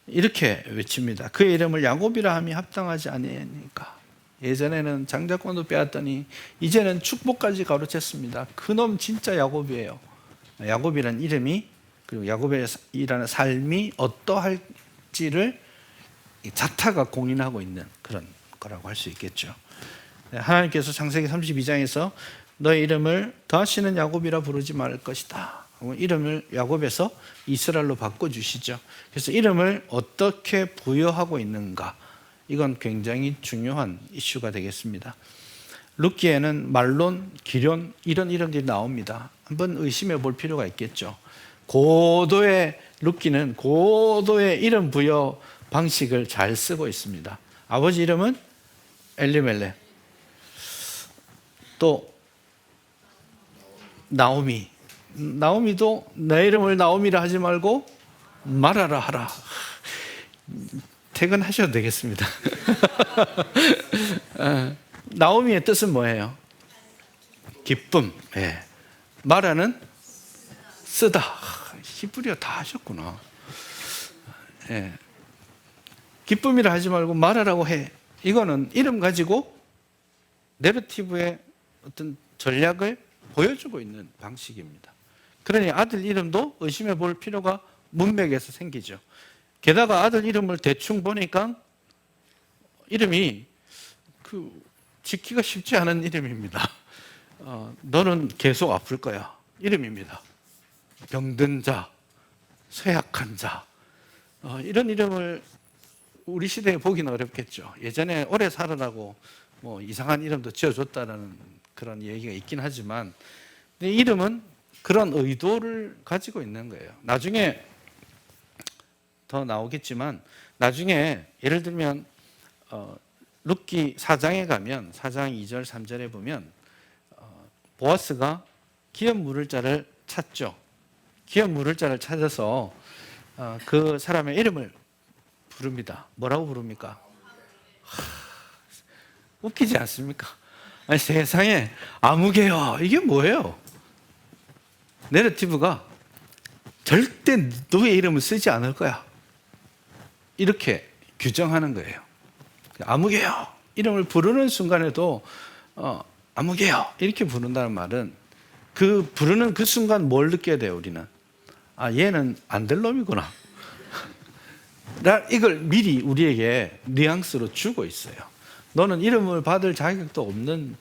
이렇게 외칩니다. 그의 이름을 야곱이라 함이 합당하지 아니하니까. 예전에는 장자권도 빼앗더니 이제는 축복까지 가로챘습니다. 그놈 진짜 야곱이에요. 야곱이라는 이름이, 그리고 야곱이라는 삶이 어떠할지를 자타가 공인하고 있는 그런 거라고 할 수 있겠죠. 하나님께서 창세기 32장에서 너의 이름을 다시는 야곱이라 부르지 말 것이다, 이름을 야곱에서 이스라엘로 바꿔주시죠. 그래서 이름을 어떻게 부여하고 있는가, 이건 굉장히 중요한 이슈가 되겠습니다. 룻기에는 말론, 기련 이런 이름들이 나옵니다. 한번 의심해 볼 필요가 있겠죠. 고도의 룻기는 고도의 이름 부여 방식을 잘 쓰고 있습니다. 아버지 이름은 엘리멜렉, 또 나오미도 내 이름을 나오미라 하지 말고 말하라 하라. 퇴근하셔도 되겠습니다. 나오미의 뜻은 뭐예요? 기쁨. 예. 마라는 쓰다. 히브리어 다 하셨구나. 예. 기쁨이라 하지 말고 말하라고 해. 이거는 이름 가지고 내러티브의 어떤 전략을 보여주고 있는 방식입니다. 그러니 아들 이름도 의심해 볼 필요가 문맥에서 생기죠. 게다가 아들 이름을 대충 보니까 이름이 짓기가 쉽지 않은 이름입니다. 너는 계속 아플 거야. 이름입니다. 병든 자, 쇠약한 자, 이런 이름을 우리 시대에 보기는 어렵겠죠. 예전에 오래 살아라고 뭐 이상한 이름도 지어줬다라는 그런 얘기가 있긴 하지만, 근데 이름은 그런 의도를 가지고 있는 거예요. 나중에 더 나오겠지만, 나중에 예를 들면 룻기 4장에 가면 4장 2절 3절에 보면 보아스가 기업 물을 자를 찾죠. 기업 물을 자를 찾아서 그 사람의 이름을 부릅니다. 뭐라고 부릅니까? 웃기지 않습니까? 아니, 세상에 아무개요, 이게 뭐예요? 내러티브가 절대 너의 이름을 쓰지 않을 거야, 이렇게 규정하는 거예요. 아무개요 이름을 부르는 순간에도 아무개요 이렇게 부른다는 말은 그 부르는 그 순간 뭘 느껴야 돼요? 우리는 얘는 안 될 놈이구나, 이걸 미리 우리에게 뉘앙스로 주고 있어요. 너는 이름을 받을 자격도 없는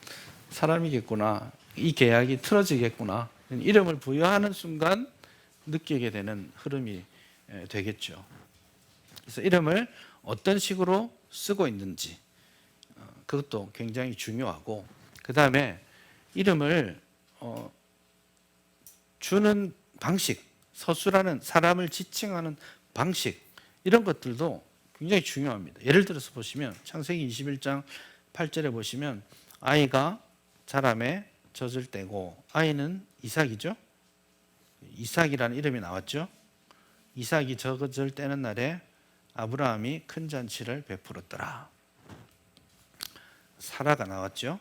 사람이겠구나, 이 계약이 틀어지겠구나, 이름을 부여하는 순간 느끼게 되는 흐름이 되겠죠. 그래서 이름을 어떤 식으로 쓰고 있는지, 그것도 굉장히 중요하고, 그 다음에 이름을 주는 방식, 서술하는, 사람을 지칭하는 방식, 이런 것들도 굉장히 중요합니다. 예를 들어서 보시면 창세기 21장 8절에 보시면 아이가 자라매 젖을 떼고, 아이는 이삭이죠. 이삭이라는 이름이 나왔죠. 이삭이 젖을 떼는 날에 아브라함이 큰 잔치를 베풀었더라. 사라가 나왔죠.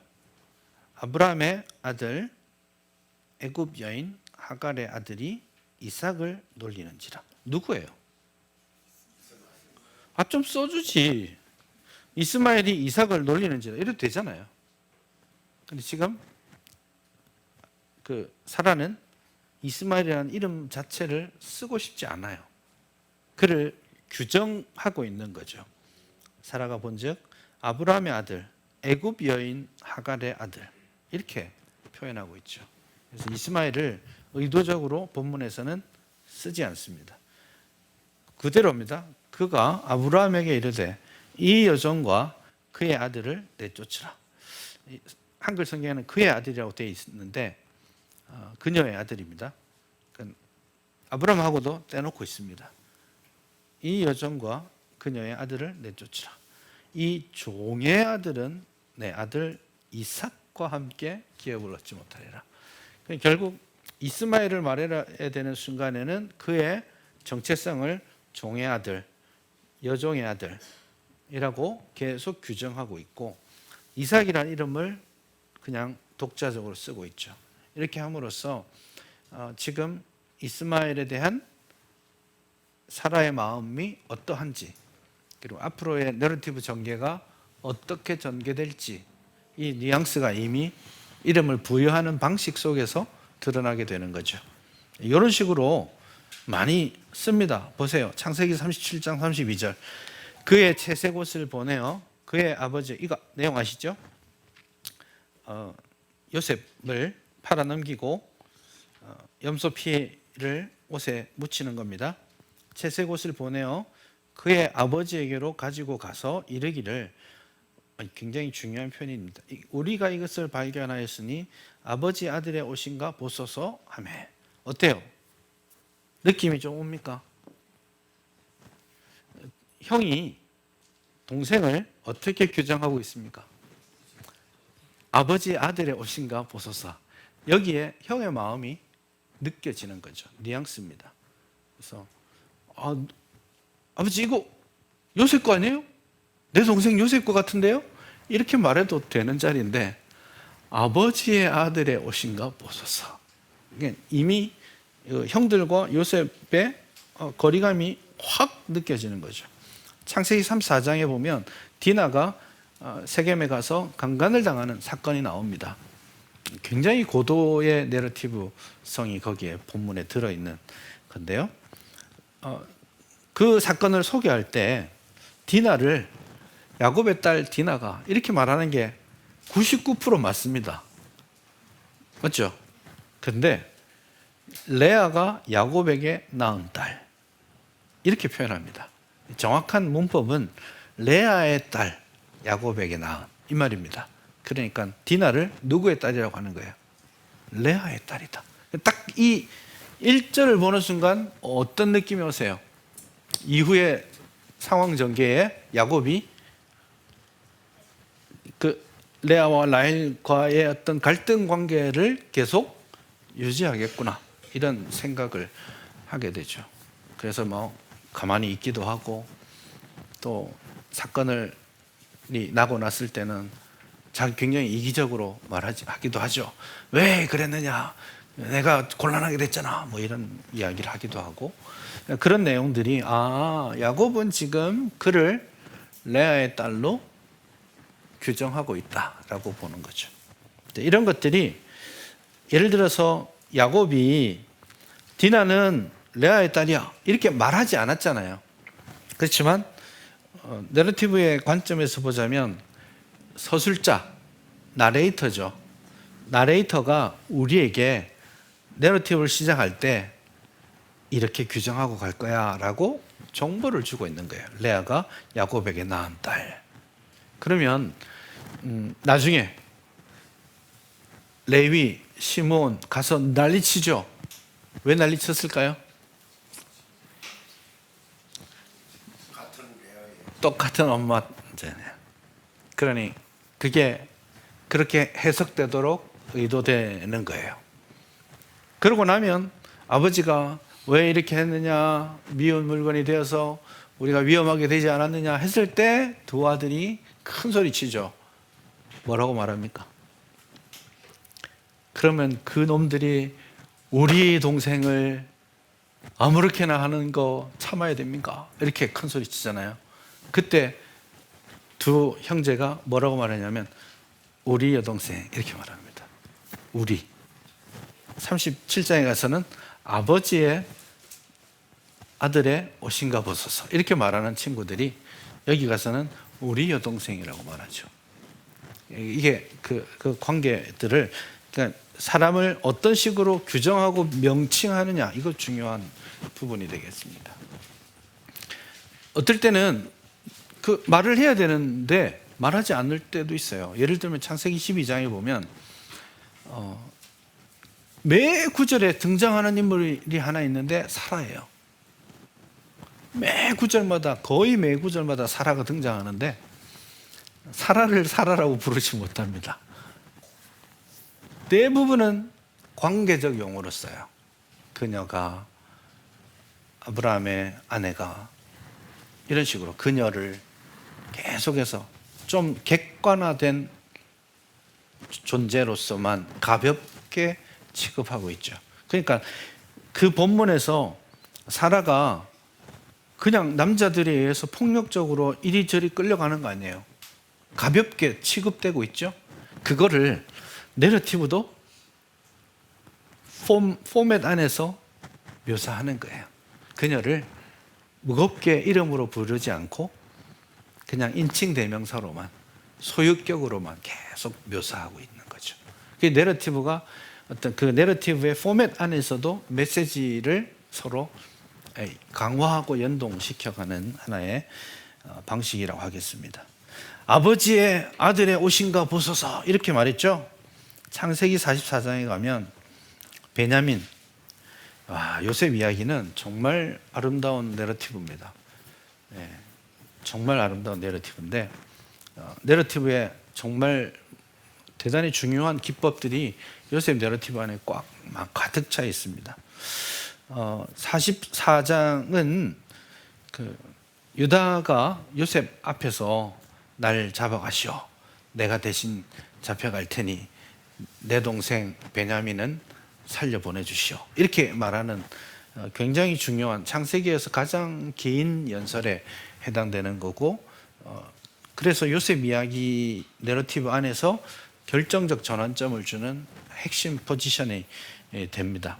아브라함의 아들 애굽 여인 하갈의 아들이 이삭을 놀리는지라. 누구예요? 좀 써주지. 이스마엘이 이삭을 놀리는지라 이래도 되잖아요. 근데 지금 사라는 이스마엘이라는 이름 자체를 쓰고 싶지 않아요. 그를 규정하고 있는 거죠. 사라가 본즉 아브라함의 아들 애굽 여인 하갈의 아들, 이렇게 표현하고 있죠. 그래서 이스마엘을 의도적으로 본문에서는 쓰지 않습니다. 그대로입니다. 그가 아브라함에게 이르되 이 여종과 그의 아들을 내쫓으라. 한글 성경에는 그의 아들이라고 되어 있는데 그녀의 아들입니다. 아브라함하고도 떼놓고 있습니다. 이 여종과 그녀의 아들을 내쫓으라. 이 종의 아들은 내 아들 이삭과 함께 기업을 얻지 못하리라. 결국 이스마엘을 말해야 되는 순간에는 그의 정체성을 종의 아들, 여종의 아들이라고 계속 규정하고 있고, 이삭이라는 이름을 그냥 독자적으로 쓰고 있죠. 이렇게 함으로써 지금 이스마엘에 대한 사라의 마음이 어떠한지, 그리고 앞으로의 내러티브 전개가 어떻게 전개될지 이 뉘앙스가 이미 이름을 부여하는 방식 속에서 드러나게 되는 거죠. 이런 식으로 많이 씁니다. 보세요. 창세기 37장 32절. 그의 채색 옷을 보내어 그의 아버지, 이거 내용 아시죠? 요셉을 팔아넘기고 염소 피를 옷에 묻히는 겁니다. 채색 옷을 보내어 그의 아버지에게로 가지고 가서 이르기를, 굉장히 중요한 표현입니다. 우리가 이것을 발견하였으니 아버지 아들의 옷인가 보소서 하며. 어때요? 느낌이 좀 옵니까? 형이 동생을 어떻게 규정하고 있습니까? 아버지 아들의 옷인가 보소서. 여기에 형의 마음이 느껴지는 거죠. 뉘앙스입니다. 그래서 아버지 이거 요셉 거 아니에요? 내 동생 요셉 거 같은데요? 이렇게 말해도 되는 자리인데 아버지의 아들의 옷인가 보소서. 이미 형들과 요셉의 거리감이 확 느껴지는 거죠. 창세기 34장에 보면 디나가 세겜에 가서 강간을 당하는 사건이 나옵니다. 굉장히 고도의 내러티브성이 거기에 본문에 들어있는 건데요. 그 사건을 소개할 때 디나를, 야곱의 딸 디나가 이렇게 말하는 게 99% 맞습니다. 맞죠? 근데 레아가 야곱에게 낳은 딸, 이렇게 표현합니다. 정확한 문법은 레아의 딸, 야곱에게 낳은, 이 말입니다. 그러니까 디나를 누구의 딸이라고 하는 거예요? 레아의 딸이다. 딱 이 1절을 보는 순간 어떤 느낌이 오세요? 이후의 상황 전개에 야곱이 그 레아와 라헬과의 어떤 갈등 관계를 계속 유지하겠구나, 이런 생각을 하게 되죠. 그래서 뭐 가만히 있기도 하고, 또 사건이 나고 났을 때는 굉장히 이기적으로 하기도 하죠. 왜 그랬느냐, 내가 곤란하게 됐잖아, 뭐 이런 이야기를 하기도 하고, 그런 내용들이 야곱은 지금 그를 레아의 딸로 규정하고 있다라고 보는 거죠. 이런 것들이, 예를 들어서 야곱이 디나는 레아의 딸이야 이렇게 말하지 않았잖아요. 그렇지만 내러티브의 관점에서 보자면 서술자, 나레이터죠. 나레이터가 우리에게 내러티브를 시작할 때 이렇게 규정하고 갈 거야 라고 정보를 주고 있는 거예요. 레아가 야곱에게 낳은 딸. 그러면 나중에 레위, 시몬 가서 난리치죠. 왜 난리쳤을까요? 똑같은 엄마잖아요. 그러니 그게 그렇게 해석되도록 의도되는 거예요. 그러고 나면 아버지가 왜 이렇게 했느냐, 미운 물건이 되어서 우리가 위험하게 되지 않았느냐 했을 때 두 아들이 큰 소리 치죠. 뭐라고 말합니까? 그러면 그 놈들이 우리 동생을 아무렇게나 하는 거 참아야 됩니까? 이렇게 큰 소리 치잖아요. 그때 두 형제가 뭐라고 말하냐면 우리 여동생, 이렇게 말합니다. 우리. 37장에 가서는 아버지의 아들의 옷인가 보소서, 이렇게 말하는 친구들이 여기 가서는 우리 여동생이라고 말하죠. 이게 그 관계들을, 그러니까 사람을 어떤 식으로 규정하고 명칭하느냐, 이거 중요한 부분이 되겠습니다. 어떨 때는 그 말을 해야 되는데 말하지 않을 때도 있어요. 예를 들면 창세기 12장에 보면 매 구절에 등장하는 인물이 하나 있는데 사라예요. 매 구절마다, 거의 매 구절마다 사라가 등장하는데 사라를 사라라고 부르지 못합니다. 대부분은 관계적 용어로 써요. 그녀가, 아브라함의 아내가, 이런 식으로 그녀를 계속해서 좀 객관화된 존재로서만 가볍게 취급하고 있죠. 그러니까 그 본문에서 사라가 그냥 남자들에 의해서 폭력적으로 이리저리 끌려가는 거 아니에요. 가볍게 취급되고 있죠. 그거를 내러티브도 포맷 안에서 묘사하는 거예요. 그녀를 무겁게 이름으로 부르지 않고 그냥 인칭 대명사로만 소유격으로만 계속 묘사하고 있는 거죠. 그 내러티브가 어떤 그 내러티브의 포맷 안에서도 메시지를 서로 강화하고 연동시켜가는 하나의 방식이라고 하겠습니다. 아버지의 아들의 옷인가 보소서 이렇게 말했죠. 창세기 44장에 가면 베냐민, 요셉 이야기는 정말 아름다운 내러티브입니다. 정말 아름다운 내러티브인데 내러티브에 정말 대단히 중요한 기법들이 요셉 내러티브 안에 막 가득 차 있습니다. 44장은 그 유다가 요셉 앞에서 날 잡아가시오. 내가 대신 잡혀갈 테니 내 동생 베냐민은 살려 보내주시오. 이렇게 말하는 굉장히 중요한 창세기에서 가장 긴 연설에 해당되는 거고, 그래서 요셉 이야기 내러티브 안에서 결정적 전환점을 주는 핵심 포지션이 됩니다.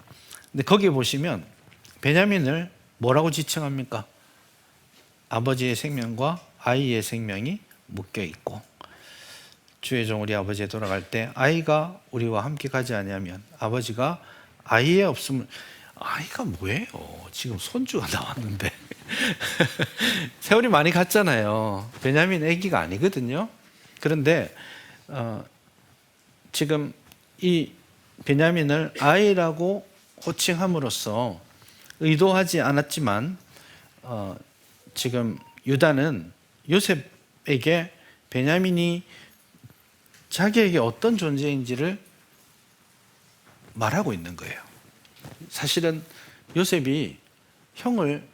근데 거기 보시면 베냐민을 뭐라고 지칭합니까? 아버지의 생명과 아이의 생명이 묶여 있고, 주의 종 우리 아버지에 돌아갈 때 아이가 우리와 함께 가지 아니하면 아버지가 아이의 없음을, 아이가 뭐예요? 지금 손주가 나왔는데 세월이 많이 갔잖아요. 베냐민 아기가 아니거든요. 그런데 지금 이 베냐민을 아이라고 호칭함으로써 의도하지 않았지만 지금 유다는 요셉에게 베냐민이 자기에게 어떤 존재인지를 말하고 있는 거예요. 사실은 요셉이 형을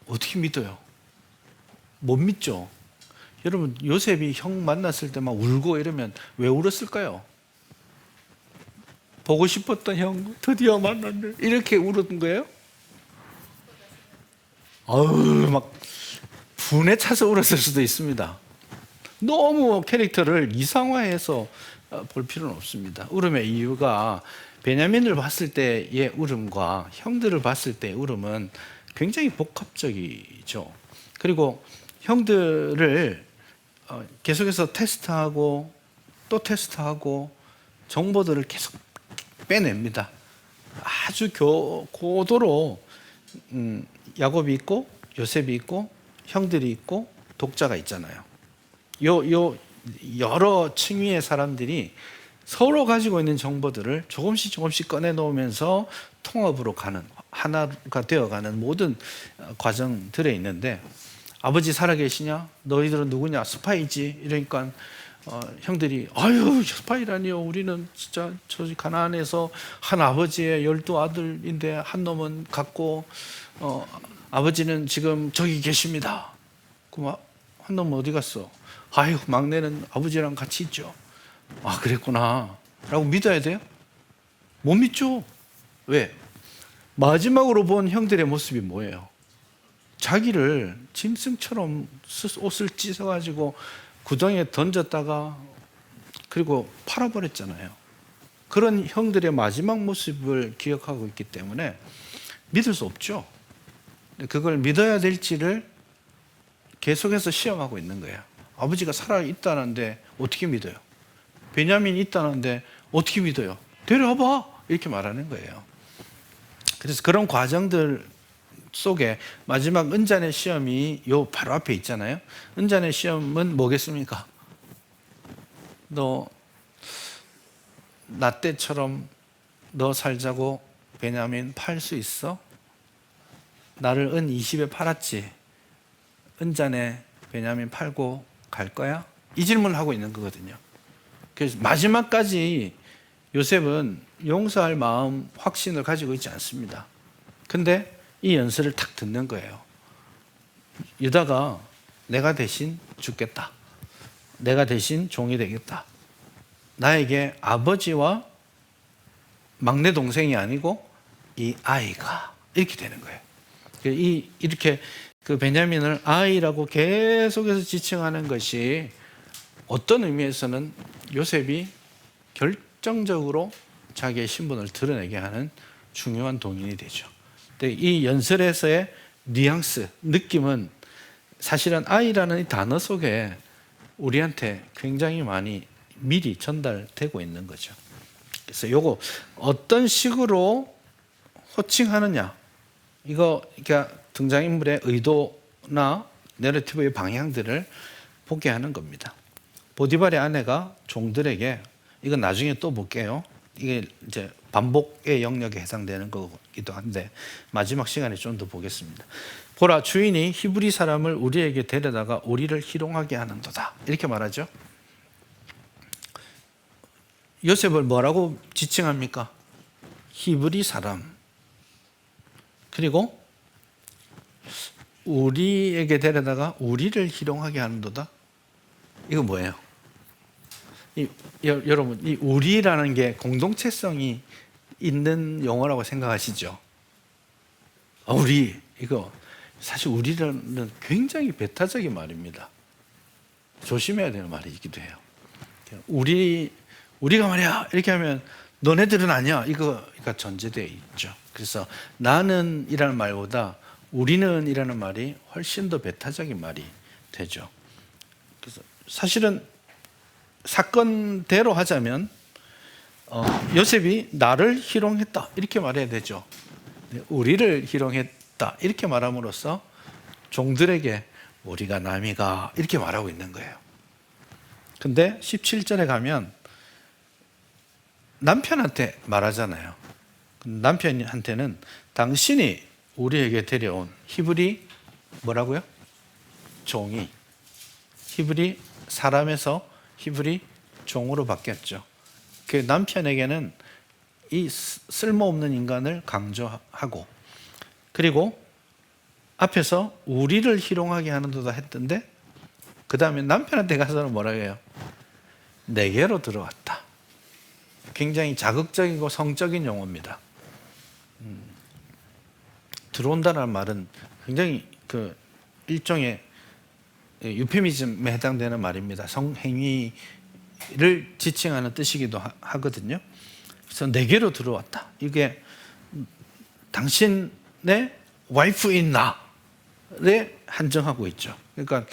어떻게 믿어요? 못 믿죠. 여러분, 요셉이 형 만났을 때 막 울고 이러면 왜 울었을까요? 보고 싶었던 형 드디어 만났네 이렇게 울었던 거예요? 막 분에 차서 울었을 수도 있습니다. 너무 캐릭터를 이상화해서 볼 필요는 없습니다. 울음의 이유가 베냐민을 봤을 때의 울음과 형들을 봤을 때의 울음은 굉장히 복합적이죠. 그리고 형들을 계속해서 테스트하고 또 테스트하고 정보들을 계속 빼냅니다. 아주 고도로 야곱이 있고 요셉이 있고 형들이 있고 독자가 있잖아요. 요 여러 층위의 사람들이 서로 가지고 있는 정보들을 조금씩 꺼내 놓으면서 통합으로 가는, 하나가 되어가는 모든 과정들에 있는데, 아버지 살아계시냐? 너희들은 누구냐? 스파이지. 이러니까 형들이 아유 스파이라니요. 우리는 진짜 저 가나안에서 한 아버지의 12아들인데 한 놈은 갔고 아버지는 지금 저기 계십니다. 그럼 한 놈은 어디 갔어? 아유 막내는 아버지랑 같이 있죠. 아 그랬구나 라고 믿어야 돼요? 못 믿죠. 왜? 마지막으로 본 형들의 모습이 뭐예요? 자기를 짐승처럼 옷을 찢어가지고 구덩이에 던졌다가 그리고 팔아버렸잖아요. 그런 형들의 마지막 모습을 기억하고 있기 때문에 믿을 수 없죠. 그걸 믿어야 될지를 계속해서 시험하고 있는 거예요. 아버지가 살아있다는데 어떻게 믿어요? 베냐민이 있다는데 어떻게 믿어요? 데려와봐 이렇게 말하는 거예요. 그래서 그런 과정들 속에 마지막 은잔의 시험이 요 바로 앞에 있잖아요. 은잔의 시험은 뭐겠습니까? 너 나 때처럼 너 살자고 베냐민 팔 수 있어? 나를 은 20에 팔았지. 은잔에 베냐민 팔고 갈 거야? 이 질문을 하고 있는 거거든요. 그래서 마지막까지 요셉은 용서할 마음, 확신을 가지고 있지 않습니다. 근데 이 연설을 탁 듣는 거예요. 유다가 내가 대신 죽겠다. 내가 대신 종이 되겠다. 나에게 아버지와 막내 동생이 아니고 이 아이가 이렇게 되는 거예요. 이렇게 그 베냐민을 아이라고 계속해서 지칭하는 것이 어떤 의미에서는 요셉이 결정적으로 자기의 신분을 드러내게 하는 중요한 동인이 되죠. 근데 이 연설에서의 뉘앙스, 느낌은 사실은 아이라는 이 단어 속에 우리한테 굉장히 많이 미리 전달되고 있는 거죠. 그래서 요거 어떤 식으로 호칭하느냐, 이거 그러니까 등장인물의 의도나 내러티브의 방향들을 보게 하는 겁니다. 보디발의 아내가 종들에게, 이건 나중에 또 볼게요. 이게 이제 반복의 영역에 해당되는 거기도 한데 마지막 시간에 좀 더 보겠습니다. 보라, 주인이 히브리 사람을 우리에게 데려다가 우리를 희롱하게 하는도다, 이렇게 말하죠. 요셉을 뭐라고 지칭합니까? 히브리 사람. 그리고 우리에게 데려다가 우리를 희롱하게 하는도다. 이거 뭐예요? 여러분, 이 우리라는 게 공동체성이 있는 용어라고 생각하시죠? 우리, 이거 사실 우리라는 굉장히 배타적인 말입니다. 조심해야 되는 말이기도 해요. 우리가 말이야 이렇게 하면 너네들은 아니야, 이거가 전제되어 있죠. 그래서 나는 이라는 말보다 우리는 이라는 말이 훨씬 더 배타적인 말이 되죠. 그래서 사실은 사건대로 하자면 요셉이 나를 희롱했다, 이렇게 말해야 되죠. 우리를 희롱했다, 이렇게 말함으로써 종들에게 우리가 남이가, 이렇게 말하고 있는 거예요. 근데 17절에 가면 남편한테 말하잖아요. 남편한테는 당신이 우리에게 데려온 히브리 뭐라고요? 종이 히브리 사람에서 히브리 종으로 바뀌었죠. 그 남편에게는 이 쓸모없는 인간을 강조하고, 그리고 앞에서 우리를 희롱하게 하는도다 했던데 그 다음에 남편한테 가서는 뭐라고 해요? 내게로 들어왔다. 굉장히 자극적이고 성적인 용어입니다. 들어온다는 말은 굉장히 그 일종의 유페미즘에 해당되는 말입니다. 성행위를 지칭하는 뜻이기도 하거든요. 그래서 내게로 들어왔다. 이게 당신의 와이프인 나를 한정하고 있죠. 그러니까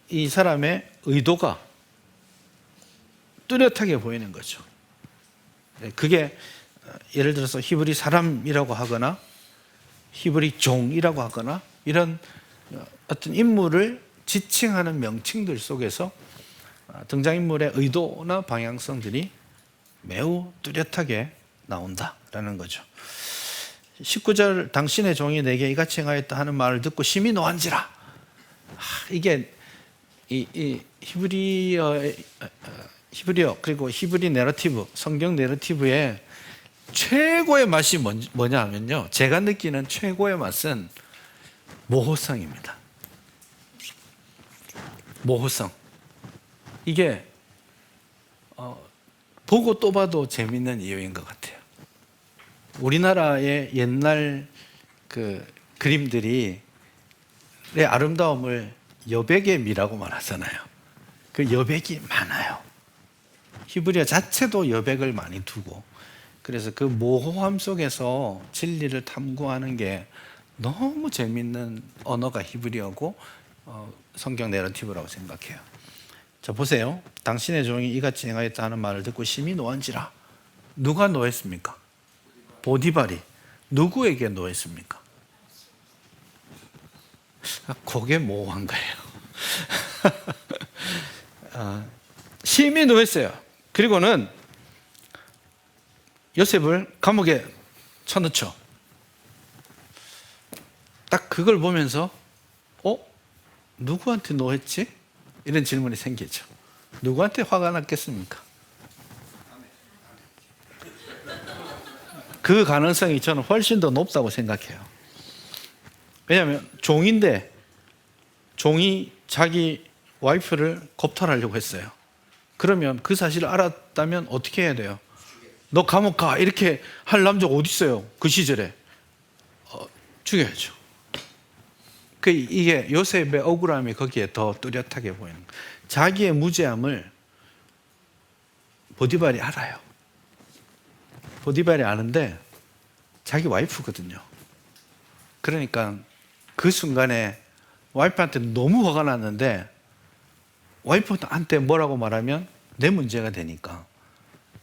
이 사람의 의도가 뚜렷하게 보이는 거죠. 그게 예를 들어서 히브리 사람이라고 하거나 히브리 종이라고 하거나 이런 어떤 인물을 지칭하는 명칭들 속에서 등장인물의 의도나 방향성들이 매우 뚜렷하게 나온다라는 거죠. 19절, 당신의 종이 내게 이같이 행하였다 하는 말을 듣고 심히 노한지라. 이게 이 히브리어 그리고 히브리 내러티브, 성경 내러티브의 최고의 맛이 뭐냐 하면요, 제가 느끼는 최고의 맛은 모호성입니다. 모호성. 이게 보고 또 봐도 재밌는 이유인 것 같아요. 우리나라의 옛날 그 그림들이 내 아름다움을 여백의 미라고 말하잖아요. 그 여백이 많아요. 히브리어 자체도 여백을 많이 두고, 그래서 그 모호함 속에서 진리를 탐구하는 게 너무 재밌는 언어가 히브리어고 성경 내러티브라고 생각해요. 자, 보세요. 당신의 종이 이같이 행하였다 하는 말을 듣고 심히 노한지라. 누가 노했습니까? 보디발이. 누구에게 노했습니까? 그게 모호한 거예요. 심히 노했어요. 그리고는 요셉을 감옥에 쳐넣죠. 딱 그걸 보면서 누구한테 노했지? 이런 질문이 생기죠. 누구한테 화가 났겠습니까? 그 가능성이 저는 훨씬 더 높다고 생각해요. 왜냐하면 종인데 종이 자기 와이프를 겁탈하려고 했어요. 그러면 그 사실을 알았다면 어떻게 해야 돼요? 너 감옥 가, 이렇게 할 남자가 어디 있어요? 그 시절에 죽여야죠. 이게 요셉의 억울함이 거기에 더 뚜렷하게 보이는 거예요. 자기의 무죄함을 보디발이 알아요. 보디발이 아는데 자기 와이프거든요. 그러니까 그 순간에 와이프한테 너무 화가 났는데 와이프한테 뭐라고 말하면 내 문제가 되니까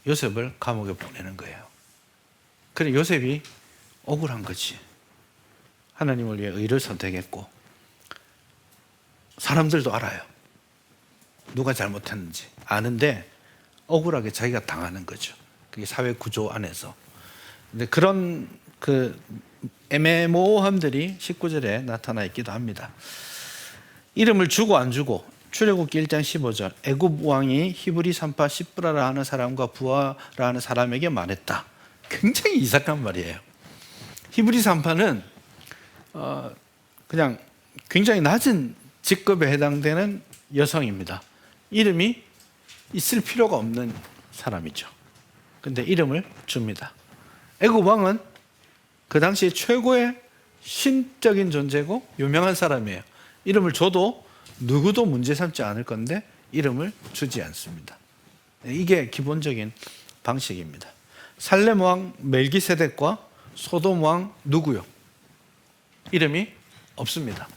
요셉을 감옥에 보내는 거예요. 그래 요셉이 억울한 거지. 하나님을 위해 의를 선택했고 사람들도 알아요. 누가 잘못했는지 아는데 억울하게 자기가 당하는 거죠. 그게 사회 구조 안에서. 근데 그런 그 애매모호함들이 19절에 나타나 있기도 합니다. 이름을 주고 안 주고 출애굽기 1장 15절 애굽 왕이 히브리 산파 시브라라 하는 사람과 부하라 하는 사람에게 말했다. 굉장히 이상한 말이에요. 히브리 산파는 그냥 굉장히 낮은 직급에 해당되는 여성입니다. 이름이 있을 필요가 없는 사람이죠. 근데 이름을 줍니다. 애굽 왕은 그 당시에 최고의 신적인 존재고 유명한 사람이에요. 이름을 줘도 누구도 문제 삼지 않을 건데 이름을 주지 않습니다. 이게 기본적인 방식입니다. 살렘 왕 멜기세덱과 소돔 왕 누구요? 이름이 없습니다.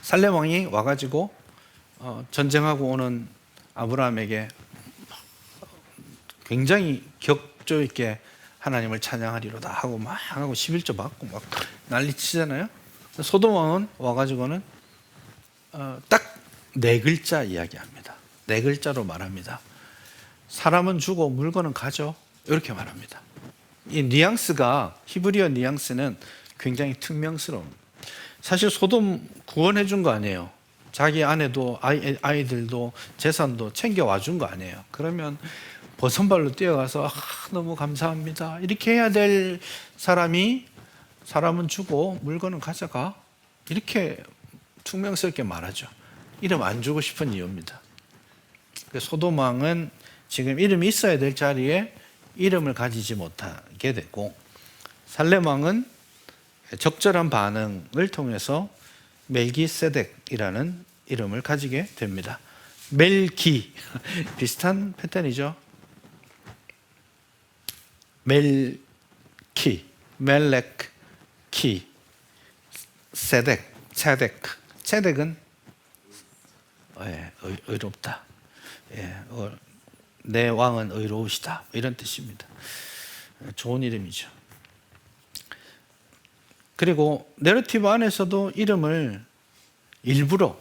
살렘 왕이 와가지고 전쟁하고 오는 아브라함에게 굉장히 격조 있게 하나님을 찬양하리로다 하고 막 하고 11조 받고 막 난리치잖아요. 소돔 왕은 와가지고는 딱 네 글자 이야기합니다. 네 글자로 말합니다. 사람은 주고 물건은 가져. 이렇게 말합니다. 이 뉘앙스가 히브리어 뉘앙스는 굉장히 특명스러운. 사실 소돔 구원해 준 거 아니에요. 자기 아내도 아이들도 재산도 챙겨와 준 거 아니에요. 그러면 버선발로 뛰어가서 너무 감사합니다 이렇게 해야 될 사람이 사람은 주고 물건은 가져가 이렇게 퉁명스럽게 말하죠. 이름 안 주고 싶은 이유입니다. 소돔 왕은 지금 이름이 있어야 될 자리에 이름을 가지지 못하게 됐고 살렘 왕은 적절한 반응을 통해서 멜기세덱이라는 이름을 가지게 됩니다. 멜기 비슷한 패턴이죠. 멜키, 멜렉, 키, 세덱, 체덱은 의롭다. 내 왕은 의로우시다. 이런 뜻입니다. 좋은 이름이죠. 그리고 내러티브 안에서도 이름을 일부러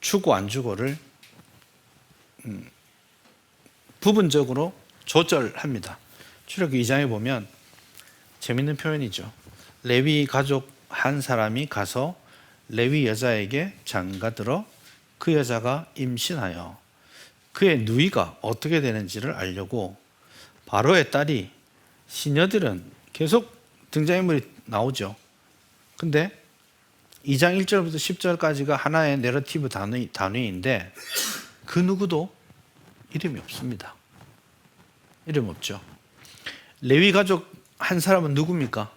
주고 안 주고를 부분적으로 조절합니다. 출애굽기 2장에 보면 재밌는 표현이죠. 레위 가족 한 사람이 가서 레위 여자에게 장가들어 그 여자가 임신하여 그의 누이가 어떻게 되는지를 알려고 바로의 딸이 시녀들은 계속 등장인물이 나오죠. 근데 2장 1절부터 10절까지가 하나의 내러티브 단위인데 그 누구도 이름이 없습니다. 이름 없죠. 레위 가족 한 사람은 누굽니까?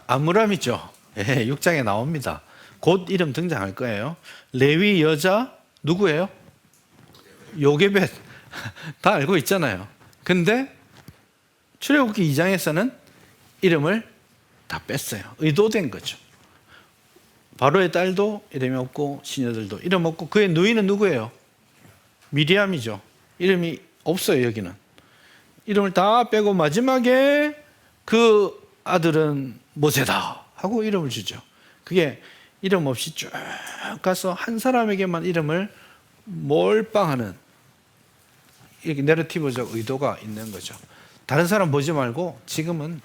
아므람이죠. 6장에 나옵니다. 곧 이름 등장할 거예요. 레위 여자 누구예요? 요게벳. 다 알고 있잖아요. 근데 출애굽기 2장에서는 이름을 다 뺐어요. 의도된 거죠. 바로의 딸도 이름이 없고 시녀들도 이름 없고 그의 누이는 누구예요? 미리암이죠. 이름이 없어요. 여기는. 이름을 다 빼고 마지막에 그 아들은 모세다 하고 이름을 주죠. 그게 이름 없이 쭉 가서 한 사람에게만 이름을 몰빵하는 이렇게 내러티브적 의도가 있는 거죠. 다른 사람 보지 말고 지금은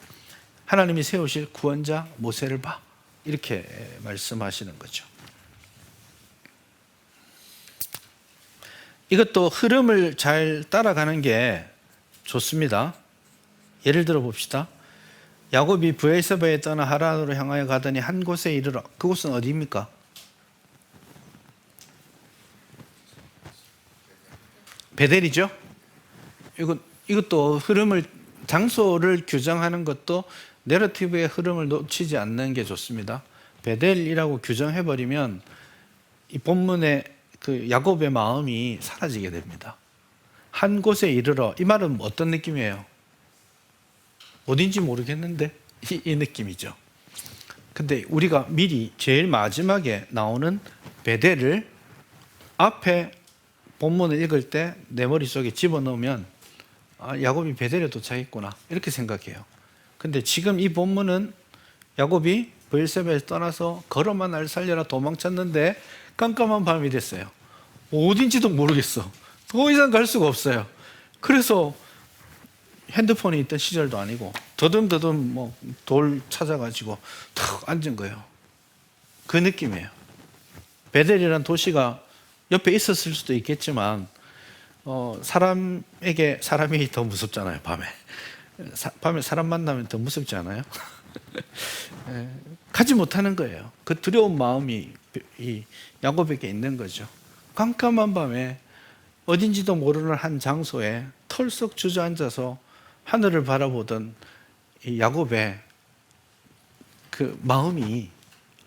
하나님이 세우실 구원자 모세를 봐. 이렇게 말씀하시는 거죠. 이것도 흐름을 잘 따라가는 게 좋습니다. 예를 들어 봅시다. 야곱이 브엘세바에 떠나 하란으로 향하여 가더니 한 곳에 이르러 그곳은 어디입니까? 베델이죠. 이것도 흐름을 장소를 규정하는 것도 내러티브의 흐름을 놓치지 않는 게 좋습니다. 베델이라고 규정해버리면 이 본문의 그 야곱의 마음이 사라지게 됩니다. 한 곳에 이르러, 이 말은 어떤 느낌이에요? 어딘지 모르겠는데 이 느낌이죠. 근데 우리가 미리 제일 마지막에 나오는 베델을 앞에 본문을 읽을 때 내 머릿속에 집어넣으면 야곱이 베델에 도착했구나 이렇게 생각해요. 근데 지금 이 본문은 야곱이 브엘세바에서 떠나서 걸어만 날 살려라 도망쳤는데 깜깜한 밤이 됐어요. 어딘지도 모르겠어. 더 이상 갈 수가 없어요. 그래서 핸드폰이 있던 시절도 아니고 더듬더듬 뭐 돌 찾아가지고 탁 앉은 거예요. 그 느낌이에요. 베델이라는 도시가 옆에 있었을 수도 있겠지만 사람에게 사람이 더 무섭잖아요. 밤에 사람 만나면 더 무섭지 않아요? 가지 못하는 거예요. 그 두려운 마음이 이 야곱에게 있는 거죠. 깜깜한 밤에 어딘지도 모르는 한 장소에 털썩 주저앉아서 하늘을 바라보던 이 야곱의 그 마음이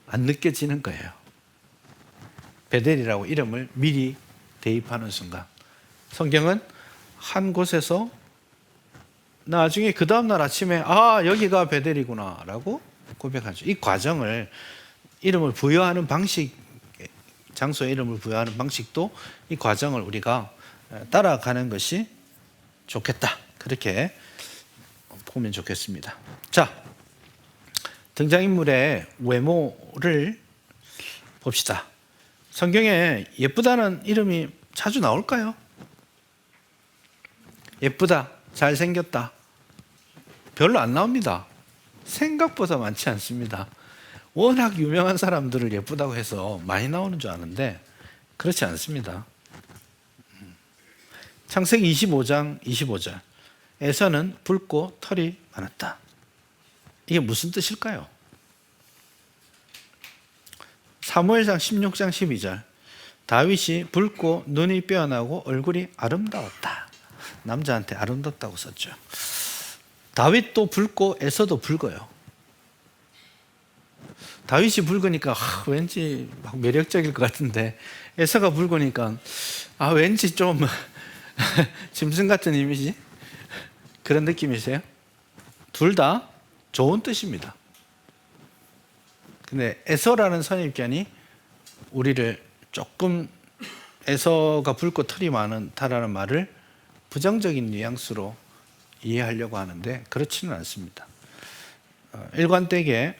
안 느껴지는 거예요. 베델이라고 이름을 미리 대입하는 순간 성경은 한 곳에서 나중에 그 다음날 아침에 여기가 베델이구나 라고 고백하죠. 이 과정을 이름을 부여하는 방식, 장소의 이름을 부여하는 방식도 이 과정을 우리가 따라가는 것이 좋겠다. 그렇게 보면 좋겠습니다. 자, 등장인물의 외모를 봅시다. 성경에 예쁘다는 이름이 자주 나올까요? 예쁘다, 잘생겼다. 별로 안 나옵니다. 생각보다 많지 않습니다. 워낙 유명한 사람들을 예쁘다고 해서 많이 나오는 줄 아는데 그렇지 않습니다. 창세기 25장 25절. 에서는 붉고 털이 많았다. 이게 무슨 뜻일까요? 사무엘상 16장 12절. 다윗이 붉고 눈이 빼어나고 얼굴이 아름다웠다. 남자한테 아름답다고 썼죠. 다윗도 붉고 에서도 붉어요. 다윗이 붉으니까 왠지 막 매력적일 것 같은데 에서가 붉으니까 왠지 좀 짐승 같은 이미지? 그런 느낌이세요? 둘 다 좋은 뜻입니다. 근데 에서라는 선입견이 우리를 조금 에서가 붉고 털이 많다라는 말을 부정적인 뉘앙스로 이해하려고 하는데 그렇지는 않습니다. 일관되게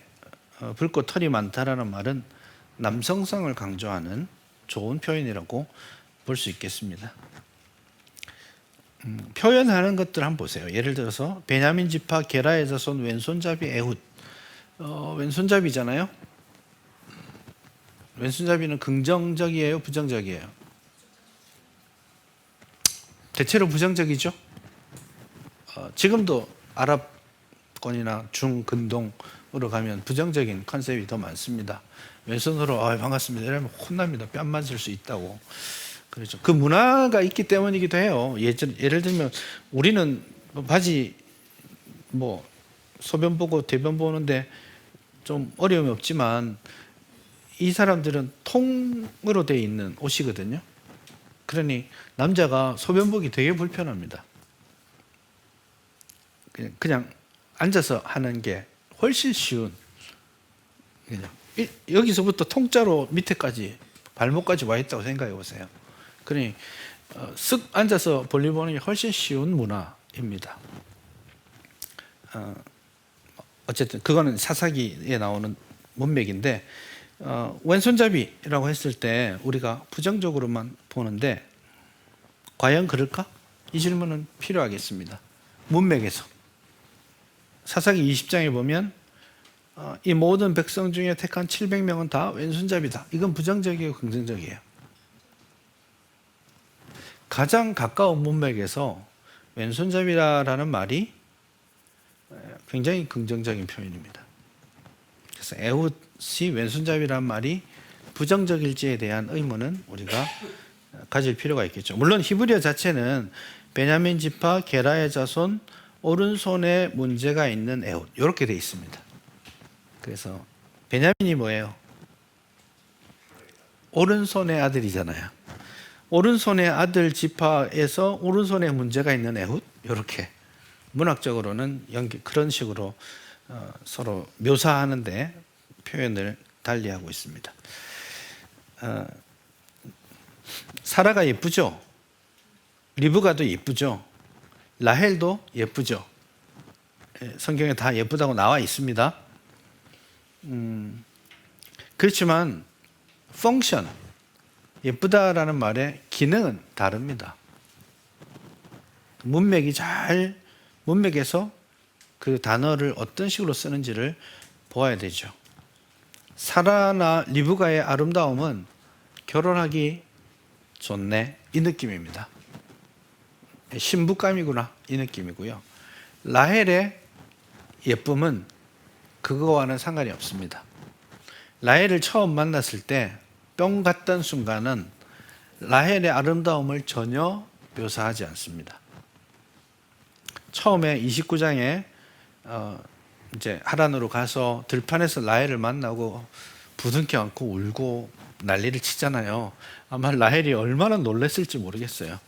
붉고 털이 많다라는 말은 남성성을 강조하는 좋은 표현이라고 볼 수 있겠습니다. 표현하는 것들 한번 보세요. 예를 들어서 베냐민 지파 게라의 자손 왼손잡이 에훗. 왼손잡이잖아요. 왼손잡이는 긍정적이에요, 부정적이에요? 대체로 부정적이죠. 지금도 아랍권이나 중근동으로 가면 부정적인 컨셉이 더 많습니다. 왼손으로 반갑습니다 이러면 혼납니다. 뺨 맞을 수 있다고. 그렇죠. 그 문화가 있기 때문이기도 해요. 예를 들면 우리는 바지 소변 보고 대변 보는데 좀 어려움이 없지만 이 사람들은 통으로 되어 있는 옷이거든요. 그러니 남자가 소변 보기 되게 불편합니다. 그냥 앉아서 하는 게 훨씬 쉬운. 여기서부터 통짜로 밑에까지 발목까지 와 있다고 생각해 보세요. 그러니 쓱 앉아서 볼일 보는 게 훨씬 쉬운 문화입니다. 어쨌든 그거는 사사기에 나오는 문맥인데 왼손잡이라고 했을 때 우리가 부정적으로만 보는데 과연 그럴까? 이 질문은 필요하겠습니다. 문맥에서 사사기 20장에 보면 이 모든 백성 중에 택한 700명은 다 왼손잡이다. 이건 부정적이고 긍정적이에요. 가장 가까운 문맥에서 왼손잡이라는 말이 굉장히 긍정적인 표현입니다. 그래서 에훗이 왼손잡이라는 말이 부정적일지에 대한 의문은 우리가 가질 필요가 있겠죠. 물론 히브리어 자체는 베냐민 지파 게라의 자손 오른손에 문제가 있는 에훗 이렇게 되어 있습니다. 그래서 베냐민이 뭐예요? 오른손의 아들이잖아요. 오른손의 아들 지파에서 오른손에 문제가 있는 에훗, 이렇게 문학적으로는 그런 식으로 서로 묘사하는데 표현을 달리하고 있습니다. 사라가 예쁘죠? 리브가도 예쁘죠? 라헬도 예쁘죠? 성경에 다 예쁘다고 나와 있습니다. 그렇지만 펑션, 예쁘다라는 말의 기능은 다릅니다. 문맥에서 그 단어를 어떤 식으로 쓰는지를 보아야 되죠. 사라나 리브가의 아름다움은 결혼하기 좋네, 이 느낌입니다. 신부감이구나, 이 느낌이고요. 라헬의 예쁨은 그거와는 상관이 없습니다. 라헬을 처음 만났을 때 뿅 갔던 순간은 라헬의 아름다움을 전혀 묘사하지 않습니다. 처음에 29장에 이제 하란으로 가서 들판에서 라헬을 만나고 부둥켜 안고 울고 난리를 치잖아요. 아마 라헬이 얼마나 놀랐을지 모르겠어요.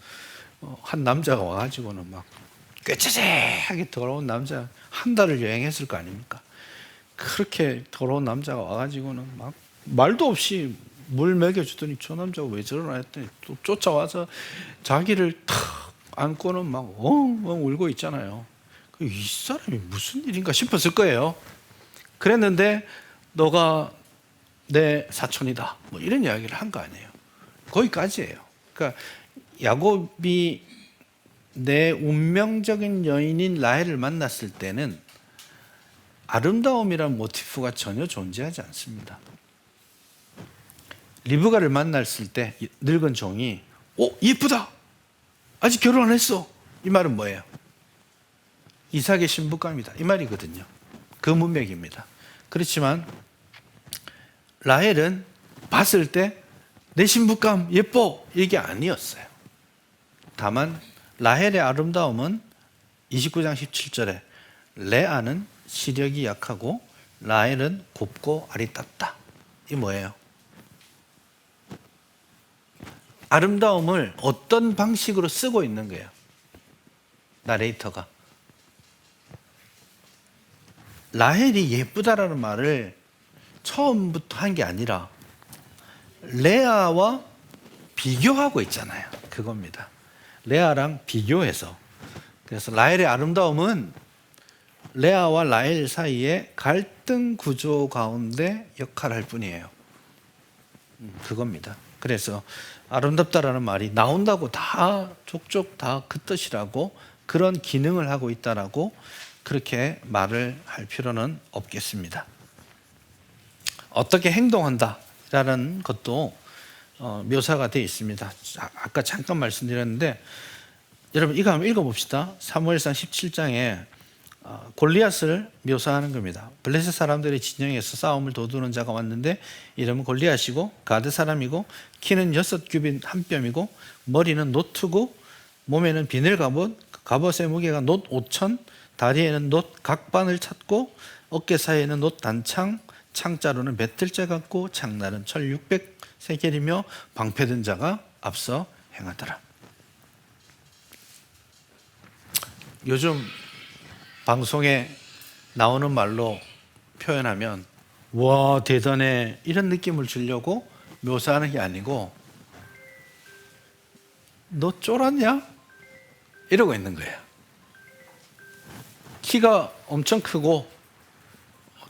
한 남자가 와가지고는 막 꾀째재하게 더러운 남자, 한 달을 여행했을 거 아닙니까? 그렇게 더러운 남자가 와가지고는 막 말도 없이 물 먹여주더니 저 남자가 왜 저러나 했더니 또 쫓아와서 자기를 탁 안고는 막 엉엉 울고 있잖아요. 이 사람이 무슨 일인가 싶었을 거예요. 그랬는데 너가 내 사촌이다, 뭐 이런 이야기를 한 거 아니에요. 거기까지예요. 그러니까 야곱이 내 운명적인 여인인 라헬을 만났을 때는 아름다움이란 모티프가 전혀 존재하지 않습니다. 리브가를 만났을 때 늙은 종이 예쁘다, 아직 결혼 안 했어, 이 말은 뭐예요? 이삭의 신부감이다, 이 말이거든요. 그 문맥입니다. 그렇지만 라헬은 봤을 때 내 신부감 예뻐, 이게 아니었어요. 다만 라헬의 아름다움은 29장 17절에 레아는 시력이 약하고 라헬은 곱고 아리따다, 이 뭐예요? 아름다움을 어떤 방식으로 쓰고 있는 거예요, 나레이터가. 라헬이 예쁘다라는 말을 처음부터 한 게 아니라 레아와 비교하고 있잖아요. 그겁니다. 레아랑 비교해서. 그래서 라헬의 아름다움은 레아와 라헬 사이의 갈등 구조 가운데 역할할 뿐이에요. 그겁니다. 그래서 아름답다라는 말이 나온다고 다 족족 다 그 뜻이라고, 그런 기능을 하고 있다라고 그렇게 말을 할 필요는 없겠습니다. 어떻게 행동한다라는 것도 묘사가 되어 있습니다. 아까 잠깐 말씀드렸는데 여러분 이거 한번 읽어봅시다. 사무엘상 17장에 골리앗을 묘사하는 겁니다. 블레셋 사람들의 진영에서 싸움을 도두는 자가 왔는데 이름은 골리앗이고 가드 사람이고 키는 6규빗 한 뼘이고 머리는 노트고 몸에는 비늘 갑옷, 갑옷의 무게가 놋 5천, 다리에는 놋 각반을 찼고 어깨 사이에는 놋 단창, 창자루는 배틀째 같고 창날은 철 600세겔이며 방패든 자가 앞서 행하더라. 요즘 방송에 나오는 말로 표현하면 와 대단해, 이런 느낌을 주려고 묘사하는 게 아니고 너 쫄았냐? 이러고 있는 거예요. 키가 엄청 크고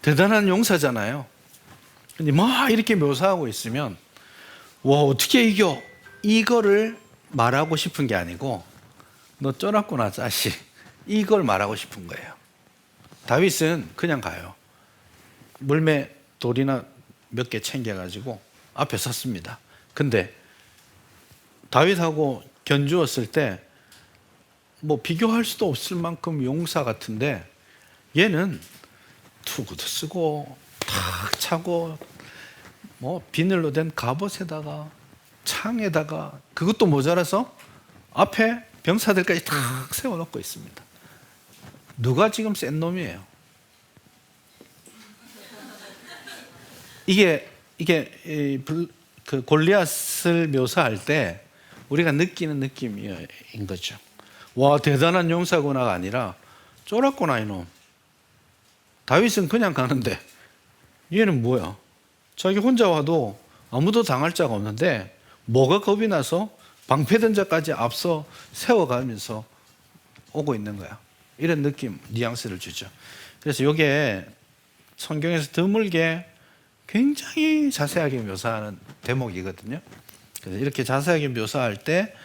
대단한 용사잖아요. 근데 막 이렇게 묘사하고 있으면 와 어떻게 이겨? 이거를 말하고 싶은 게 아니고 너 쫄았구나 자식, 이걸 말하고 싶은 거예요. 다윗은 그냥 가요. 물매 돌이나 몇 개 챙겨가지고 앞에 섰습니다. 근데 다윗하고 견주었을 때 뭐 비교할 수도 없을 만큼 용사 같은데 얘는 투구도 쓰고 탁 차고 뭐 비늘로 된 갑옷에다가 창에다가 그것도 모자라서 앞에 병사들까지 탁 세워놓고 있습니다. 누가 지금 센 놈이에요? 이게 그 골리앗을 묘사할 때 우리가 느끼는 느낌인 거죠. 와, 대단한 용사구나가 아니라 쫄았구나 이놈. 다윗은 그냥 가는데 얘는 뭐야? 자기 혼자 와도 아무도 당할 자가 없는데 뭐가 겁이 나서 방패전자까지 앞서 세워가면서 오고 있는 거야. 이런 느낌, 뉘앙스를 주죠. 그래서 이게 성경에서 드물게 굉장히 자세하게 묘사하는 대목이거든요. 그래서 이렇게 자세하게 묘사할 때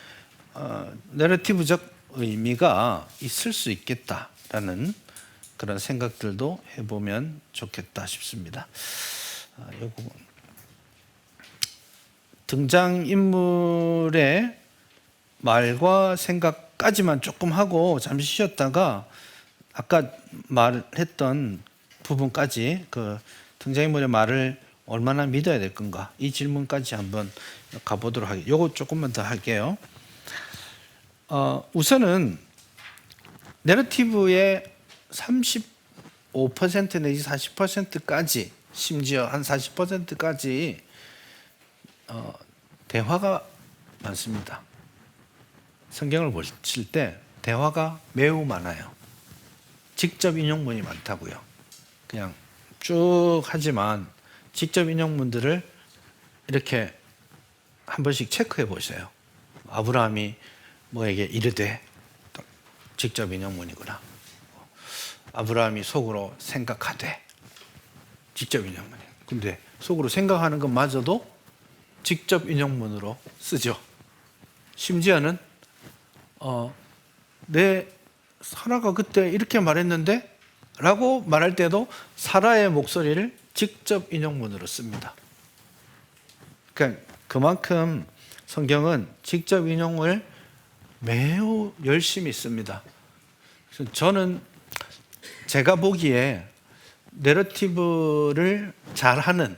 내러티브적 의미가 있을 수 있겠다라는 그런 생각들도 해보면 좋겠다 싶습니다. 요거 등장인물의 말과 생각까지만 조금 하고 잠시 쉬었다가 아까 말했던 부분까지 그 등장인물의 말을 얼마나 믿어야 될 건가 이 질문까지 한번 가보도록 하겠습니다. 요거 조금만 더 할게요. 우선은 내러티브의 35% 내지 40%까지 심지어 한 40%까지 대화가 많습니다. 성경을 보실 때 대화가 매우 많아요. 직접 인용문이 많다고요. 그냥 쭉 하지만 직접 인용문들을 이렇게 한 번씩 체크해 보세요. 아브라함이 뭐에게 이르되 직접 인용문이구나. 아브라함이 속으로 생각하되 직접 인용문이에요. 근데 속으로 생각하는 것마저도 직접 인용문으로 쓰죠. 심지어는 내 사라가 그때 이렇게 말했는데 라고 말할 때도 사라의 목소리를 직접 인용문으로 씁니다. 그러니까 그만큼 성경은 직접 인용을 매우 열심히 씁니다. 그래서 저는 제가 보기에 내러티브를 잘하는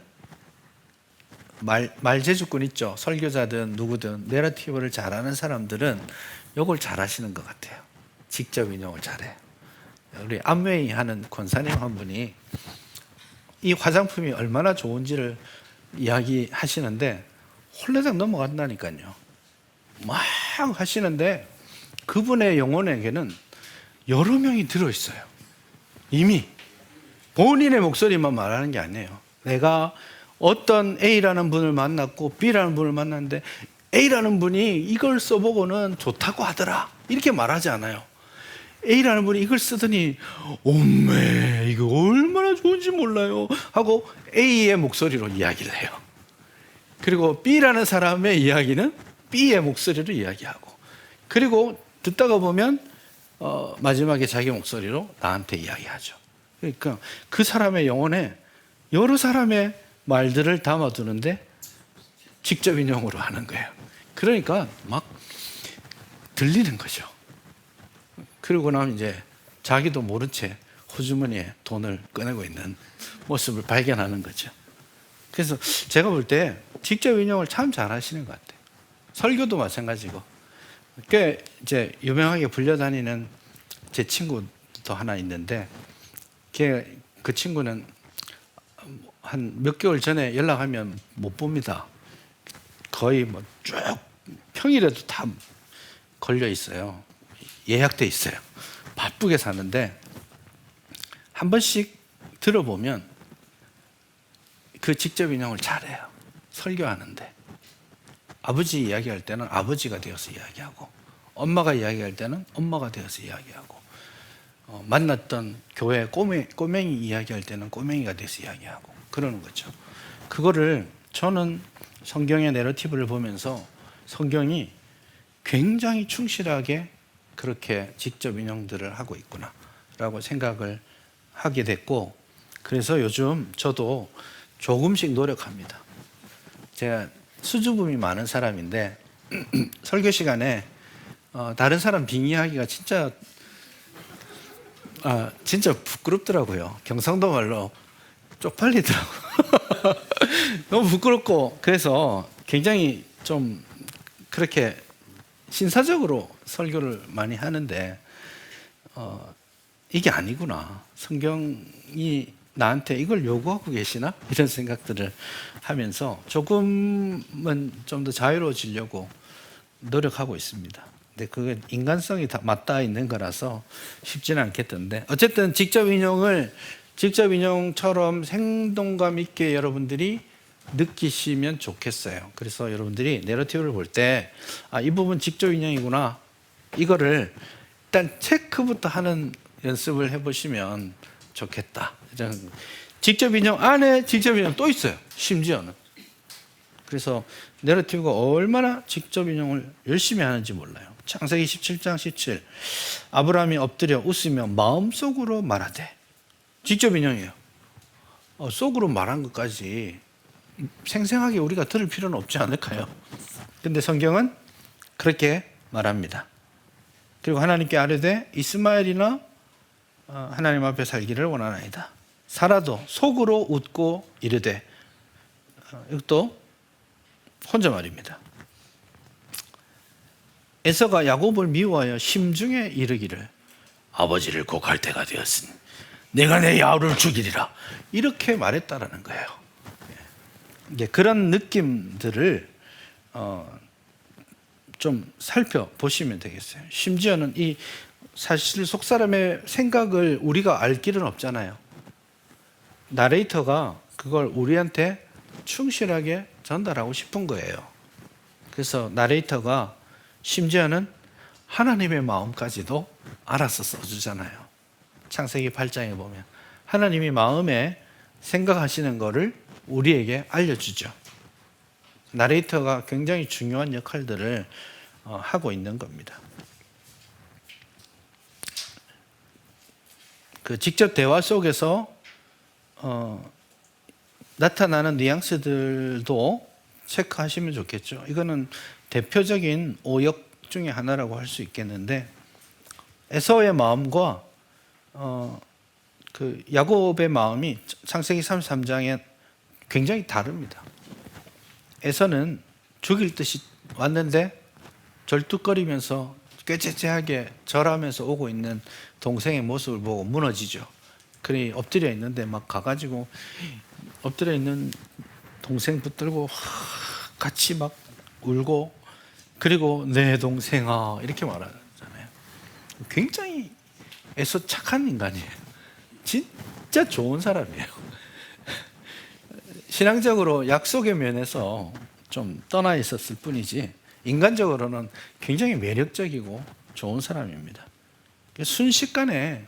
말재주꾼 있죠. 설교자든 누구든 내러티브를 잘하는 사람들은 이걸 잘하시는 것 같아요. 직접 인용을 잘해요. 우리 암웨이 하는 권사님 한 분이 이 화장품이 얼마나 좋은지를 이야기하시는데 홀레당 넘어간다니까요. 막 하시는데 그분의 영혼에게는 여러 명이 들어있어요. 이미 본인의 목소리만 말하는 게 아니에요. 내가 어떤 A라는 분을 만났고 B라는 분을 만났는데 A라는 분이 이걸 써보고는 좋다고 하더라 이렇게 말하지 않아요. A라는 분이 이걸 쓰더니 엄매 이거 얼마나 좋은지 몰라요 하고 A의 목소리로 이야기를 해요. 그리고 B라는 사람의 이야기는 B의 목소리로 이야기하고 그리고 듣다가 보면 마지막에 자기 목소리로 나한테 이야기하죠. 그러니까 그 사람의 영혼에 여러 사람의 말들을 담아두는데 직접 인용으로 하는 거예요. 그러니까 막 들리는 거죠. 그러고 나면 이제 자기도 모른 채 호주머니에 돈을 꺼내고 있는 모습을 발견하는 거죠. 그래서 제가 볼 때 직접 인용을 참 잘하시는 것 같아요. 설교도 마찬가지고. 꽤 이제 유명하게 불려다니는 제 친구도 하나 있는데 그 친구는 한 몇 개월 전에 연락하면 못 봅니다. 거의 뭐 쭉 평일에도 다 걸려 있어요. 예약돼 있어요. 바쁘게 사는데 한 번씩 들어보면 그 직접 인용을 잘해요. 설교하는데 아버지 이야기할 때는 아버지가 되어서 이야기하고 엄마가 이야기할 때는 엄마가 되어서 이야기하고 만났던 교회 꼬맹이 이야기할 때는 꼬맹이가 돼서 이야기하고 그러는 거죠. 그거를 저는 성경의 내러티브를 보면서 성경이 굉장히 충실하게 그렇게 직접 인용들을 하고 있구나 라고 생각을 하게 됐고 그래서 요즘 저도 조금씩 노력합니다. 제가 수줍음이 많은 사람인데 설교 시간에 다른 사람 빙의하기가 진짜 부끄럽더라고요. 경상도 말로 쪽팔리더라고요. 너무 부끄럽고 그래서 굉장히 좀 그렇게 신사적으로 설교를 많이 하는데 이게 아니구나. 성경이 나한테 이걸 요구하고 계시나? 이런 생각들을 하면서 조금은 좀 더 자유로워지려고 노력하고 있습니다. 근데 그게 인간성이 다 맞닿아 있는 거라서 쉽지는 않겠던데, 어쨌든 직접 인용처럼 생동감 있게 여러분들이 느끼시면 좋겠어요. 그래서 여러분들이 내러티브를 볼 때 이 부분 직접 인용이구나, 이거를 일단 체크부터 하는 연습을 해보시면 좋겠다. 직접 인용 안에 직접 인용 또 있어요, 심지어는. 그래서 내러티브가 얼마나 직접 인용을 열심히 하는지 몰라요. 창세기 17장 17, 아브라함이 엎드려 웃으며 마음속으로 말하되, 직접 인용이에요. 속으로 말한 것까지 생생하게 우리가 들을 필요는 없지 않을까요? 근데 성경은 그렇게 말합니다. 그리고 하나님께 아뢰되 이스마엘이나 하나님 앞에 살기를 원하나이다. 사라도 속으로 웃고 이르되, 이것도 혼잣말입니다. 에서가 야곱을 미워하여 심중에 이르기를 아버지를 곡할 때가 되었으니 내가 내 야곱을 죽이리라, 이렇게 말했다라는 거예요. 그런 느낌들을 좀 살펴보시면 되겠어요. 심지어는 이 사실 속 사람의 생각을 우리가 알 길은 없잖아요. 나레이터가 그걸 우리한테 충실하게 전달하고 싶은 거예요. 그래서 나레이터가 심지어는 하나님의 마음까지도 알아서 써주잖아요. 창세기 8장에 보면 하나님이 마음에 생각하시는 거를 우리에게 알려주죠. 나레이터가 굉장히 중요한 역할들을 하고 있는 겁니다. 그 직접 대화 속에서 나타나는 뉘앙스들도 체크하시면 좋겠죠. 이거는 대표적인 오역 중에 하나라고 할 수 있겠는데, 에서의 마음과 그 야곱의 마음이 창세기 33장에 굉장히 다릅니다. 에서는 죽일 듯이 왔는데 절뚝거리면서 꾀째째하게 절하면서 오고 있는 동생의 모습을 보고 무너지죠. 그리 엎드려 있는데 막 가가지고 엎드려 있는 동생 붙들고 같이 막 울고, 그리고 내 동생아 이렇게 말하잖아요. 굉장히 에서 착한 인간이에요. 진짜 좋은 사람이에요. 신앙적으로 약속의 면에서 좀 떠나 있었을 뿐이지 인간적으로는 굉장히 매력적이고 좋은 사람입니다. 순식간에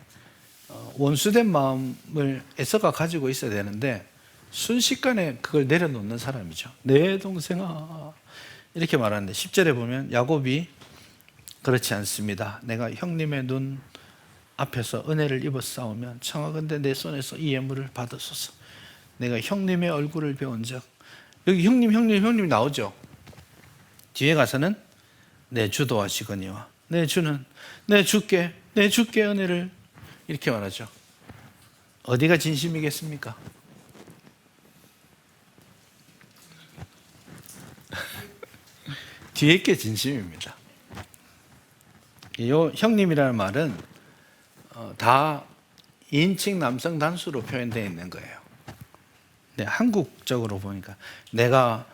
원수된 마음을 에서가 가지고 있어야 되는데 순식간에 그걸 내려놓는 사람이죠. 내 동생아 이렇게 말하는데 10절에 보면 야곱이 그렇지 않습니다. 내가 형님의 눈 앞에서 은혜를 입었사오면 청하건대 내 손에서 이 예물을 받으소서. 내가 형님의 얼굴을 배운 적, 여기 형님 나오죠. 뒤에 가서는 내 주도하시거니와 내 주는 내 주께 은혜를, 이렇게 말하죠. 어디가 진심이겠습니까? 뒤에 게 진심입니다. 이 형님이라는 말은 다 2인칭 남성 단수로 표현되어 있는 거예요. 네, 한국적으로 보니까 내가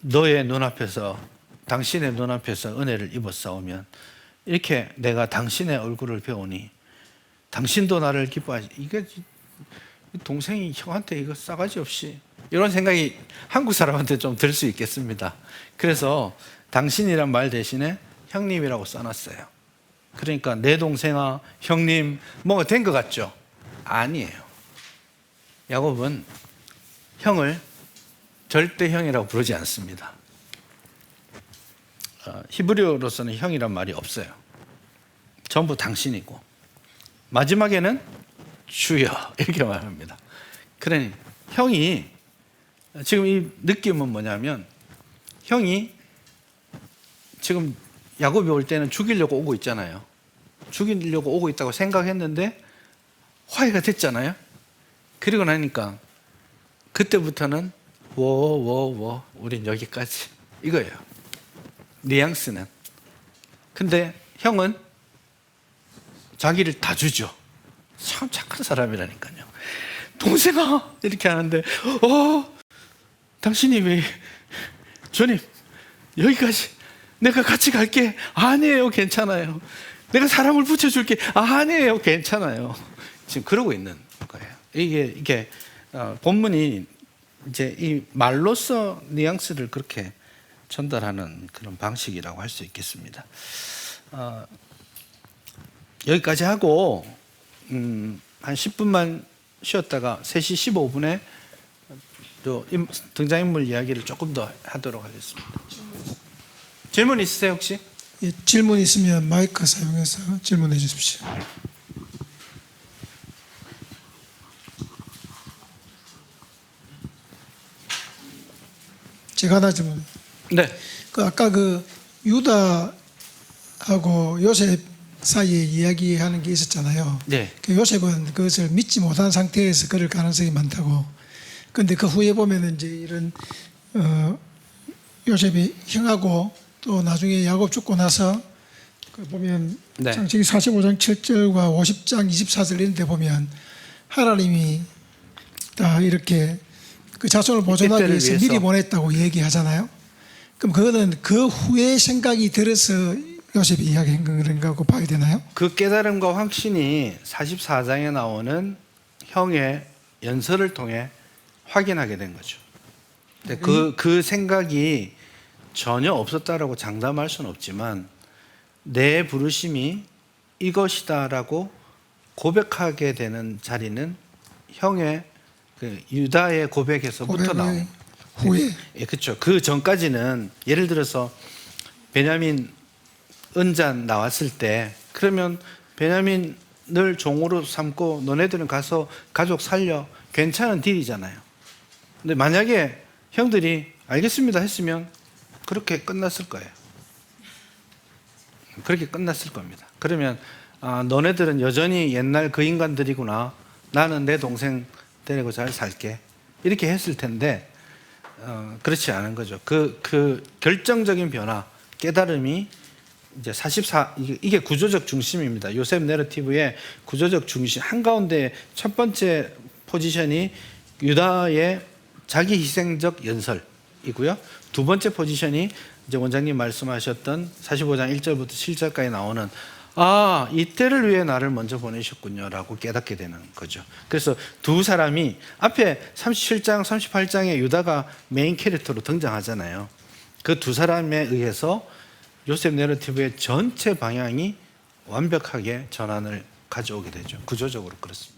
너의 눈앞에서, 당신의 눈앞에서 은혜를 입었사오면, 이렇게 내가 당신의 얼굴을 배우니 당신도 나를 기뻐하시. 이게 동생이 형한테 이거 싸가지 없이, 이런 생각이 한국 사람한테 좀 들 수 있겠습니다. 그래서 당신이란 말 대신에 형님이라고 써놨어요. 그러니까 내 동생아, 형님, 뭐가 된 것 같죠? 아니에요. 야곱은 형을 절대 형이라고 부르지 않습니다. 히브리어로서는 형이란 말이 없어요. 전부 당신이고, 마지막에는 주여 이렇게 말합니다. 그러니 형이, 지금 이 느낌은 뭐냐면, 형이 지금 야곱이 올 때는 죽이려고 오고 있잖아요. 죽이려고 오고 있다고 생각했는데 화해가 됐잖아요. 그리고 나니까 그때부터는 우린 여기까지, 이거예요. 뉘앙스는. 근데 형은 자기를 다 주죠. 참 착한 사람이라니까요. 동생아 이렇게 하는데 당신이 왜, 주님 여기까지, 내가 같이 갈게. 아니에요, 괜찮아요. 내가 사람을 붙여줄게. 아니에요, 괜찮아요. 지금 그러고 있는 거예요. 이게 본문이 이제 이 말로써 뉘앙스를 그렇게 전달하는 그런 방식이라고 할 수 있겠습니다. 여기까지 하고 한 10분만 쉬었다가 3시 15분에 또 등장인물 이야기를 조금 더 하도록 하겠습니다. 질문 있으세요 혹시? 예, 질문 있으면 마이크 사용해서 질문해 주십시오. 제가 하나 질문. 네. 아까 유다하고 요셉 사이에 이야기하는 게 있었잖아요. 네. 요셉은 그것을 믿지 못한 상태에서 그럴 가능성이 많다고. 그런데 그 후에 보면은 이제 이런 요셉이 형하고 또 나중에 야곱 죽고 나서 그 보면 네. 창세기 45장 7절과 50장 24절 이런 데 보면 하나님이 다 이렇게 그 자손을 보존하기 때를 위해서 위해서. 미리 보냈다고 얘기하잖아요. 그럼 그거는 그 후에 생각이 들어서 요셉이 이야기한 그런가고 봐야 되나요? 그 깨달음과 확신이 44장에 나오는 형의 연설을 통해 확인하게 된 거죠. 근데 그 생각이 전혀 없었다라고 장담할 수는 없지만 내 부르심이 이것이다라고 고백하게 되는 자리는 형의 그 유다의 고백에서부터 나옵니다. 후에 예, 그렇죠. 그 전까지는 예를 들어서 베냐민 은잔 나왔을 때 그러면 베냐민을 종으로 삼고 너네들은 가서 가족 살려 괜찮은 딜이잖아요. 근데 만약에 형들이 알겠습니다 했으면 그렇게 끝났을 거예요. 그렇게 끝났을 겁니다. 그러면 너네들은 여전히 옛날 그 인간들이구나. 나는 내 동생 데리고 잘 살게. 이렇게 했을 텐데 그렇지 않은 거죠. 그 결정적인 변화, 깨달음이 이제 44 이게 구조적 중심입니다. 요셉 내러티브의 구조적 중심 한가운데 첫 번째 포지션이 유다의 자기 희생적 연설이고요. 두 번째 포지션이 이제 원장님 말씀하셨던 45장 1절부터 7절까지 나오는 이때를 위해 나를 먼저 보내셨군요라고 깨닫게 되는 거죠. 그래서 두 사람이 앞에 37장, 38장에 유다가 메인 캐릭터로 등장하잖아요. 그 두 사람에 의해서 요셉 내러티브의 전체 방향이 완벽하게 전환을 가져오게 되죠. 구조적으로 그렇습니다.